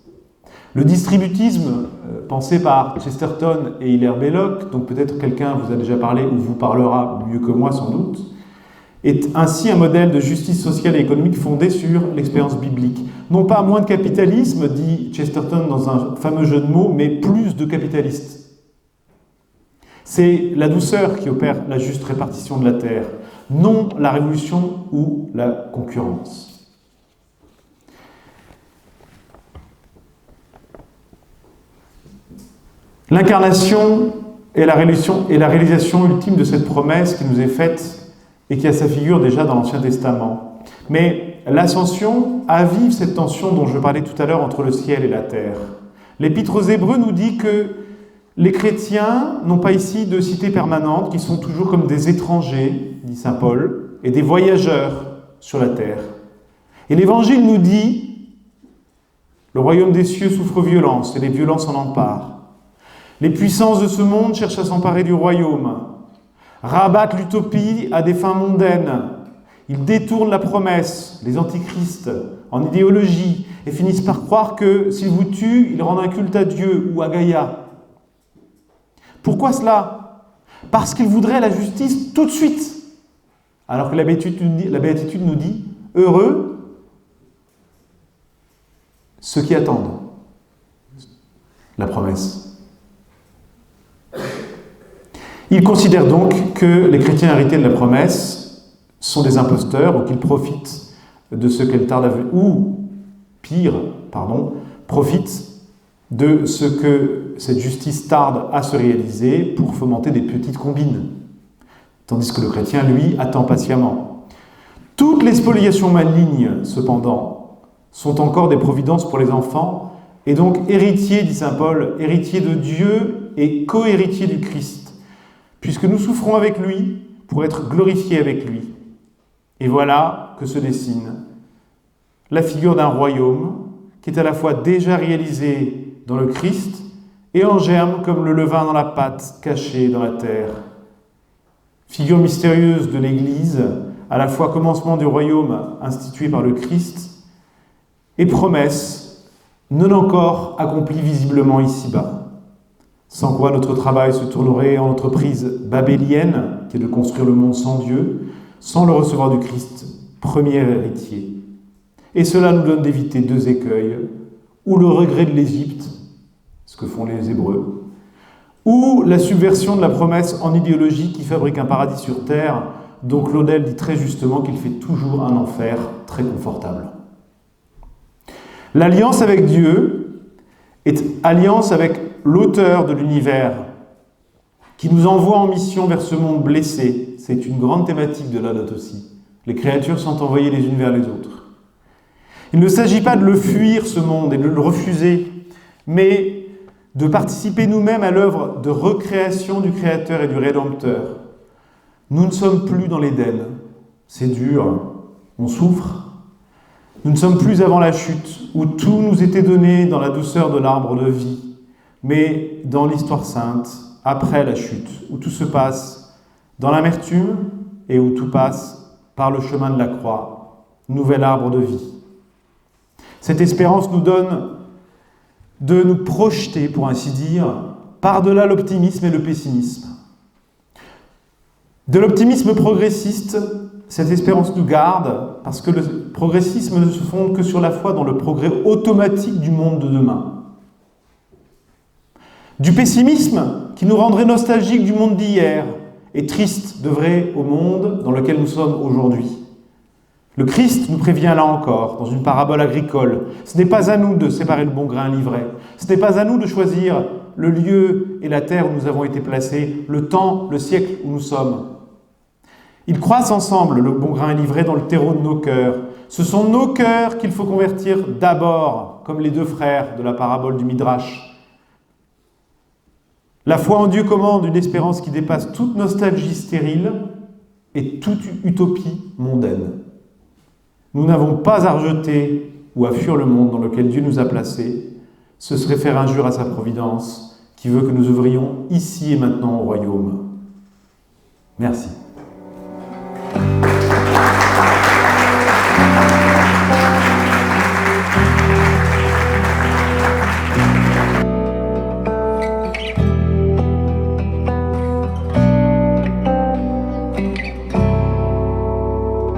Le distributisme, pensé par Chesterton et Hilaire Belloc, donc peut-être quelqu'un vous a déjà parlé ou vous parlera mieux que moi sans doute, est ainsi un modèle de justice sociale et économique fondé sur l'expérience biblique. Non pas moins de capitalisme, dit Chesterton dans un fameux jeu de mots, mais plus de capitalistes. C'est la douceur qui opère la juste répartition de la terre, non la révolution ou la concurrence. L'incarnation est la réalisation ultime de cette promesse qui nous est faite et qui a sa figure déjà dans l'Ancien Testament. Mais l'Ascension avive cette tension dont je parlais tout à l'heure entre le ciel et la terre. L'Épître aux Hébreux nous dit que les chrétiens n'ont pas ici de cité permanente, qu'ils sont toujours comme des étrangers, dit saint Paul, et des voyageurs sur la terre. Et l'Évangile nous dit « Le royaume des cieux souffre violence, et les violences en emparent. Les puissances de ce monde cherchent à s'emparer du royaume, rabattent l'utopie à des fins mondaines. Ils détournent la promesse, les antichrists, en idéologie, et finissent par croire que s'ils vous tuent, ils rendent un culte à Dieu ou à Gaïa. Pourquoi cela ? Parce qu'ils voudraient la justice tout de suite. Alors que la béatitude nous dit « Heureux ceux qui attendent la promesse ». Ils considèrent donc que les chrétiens hérités de la promesse sont des imposteurs ou qu'ils profitent de ce qu'elle tarde à venir, ou pire, profitent de ce que cette justice tarde à se réaliser pour fomenter des petites combines. Tandis que le chrétien, lui, attend patiemment. Toutes les spoliations malignes, cependant, sont encore des providences pour les enfants, et donc héritiers, dit saint Paul, héritiers de Dieu et co-héritiers du Christ, puisque nous souffrons avec lui pour être glorifiés avec lui. Et voilà que se dessine la figure d'un royaume qui est à la fois déjà réalisé dans le Christ et en germe comme le levain dans la pâte caché dans la terre. Figure mystérieuse de l'Église, à la fois commencement du royaume institué par le Christ et promesse non encore accomplie visiblement ici-bas. Sans quoi notre travail se tournerait en entreprise babélienne, qui est de construire le monde sans Dieu, sans le recevoir du Christ, premier héritier. Et cela nous donne d'éviter deux écueils, ou le regret de l'Égypte, ce que font les Hébreux, ou la subversion de la promesse en idéologie qui fabrique un paradis sur terre, dont Claudel dit très justement qu'il fait toujours un enfer très confortable. L'alliance avec Dieu est alliance avec l'auteur de l'univers, qui nous envoie en mission vers ce monde blessé. C'est une grande thématique de la note aussi. Les créatures sont envoyées les unes vers les autres. Il ne s'agit pas de le fuir, ce monde, et de le refuser, mais de participer nous-mêmes à l'œuvre de recréation du Créateur et du Rédempteur. Nous ne sommes plus dans l'Éden. C'est dur, on souffre. Nous ne sommes plus avant la chute, où tout nous était donné dans la douceur de l'arbre de vie, mais dans l'histoire sainte, après la chute, où tout se passe dans l'amertume et où tout passe par le chemin de la croix, nouvel arbre de vie. Cette espérance nous donne de nous projeter, pour ainsi dire, par-delà l'optimisme et le pessimisme. De l'optimisme progressiste, cette espérance nous garde, parce que le progressisme ne se fonde que sur la foi dans le progrès automatique du monde de demain. Du pessimisme qui nous rendrait nostalgiques du monde d'hier et tristes d'œuvrer au monde dans lequel nous sommes aujourd'hui. Le Christ nous prévient là encore, dans une parabole agricole. Ce n'est pas à nous de séparer le bon grain l'ivraie. Ce n'est pas à nous de choisir le lieu et la terre où nous avons été placés, le temps, le siècle où nous sommes. Ils croissent ensemble, le bon grain est livré dans le terreau de nos cœurs. Ce sont nos cœurs qu'il faut convertir d'abord, comme les deux frères de la parabole du Midrash. La foi en Dieu commande une espérance qui dépasse toute nostalgie stérile et toute utopie mondaine. Nous n'avons pas à rejeter ou à fuir le monde dans lequel Dieu nous a placés. Ce serait faire injure à sa providence qui veut que nous œuvrions ici et maintenant au royaume. Merci.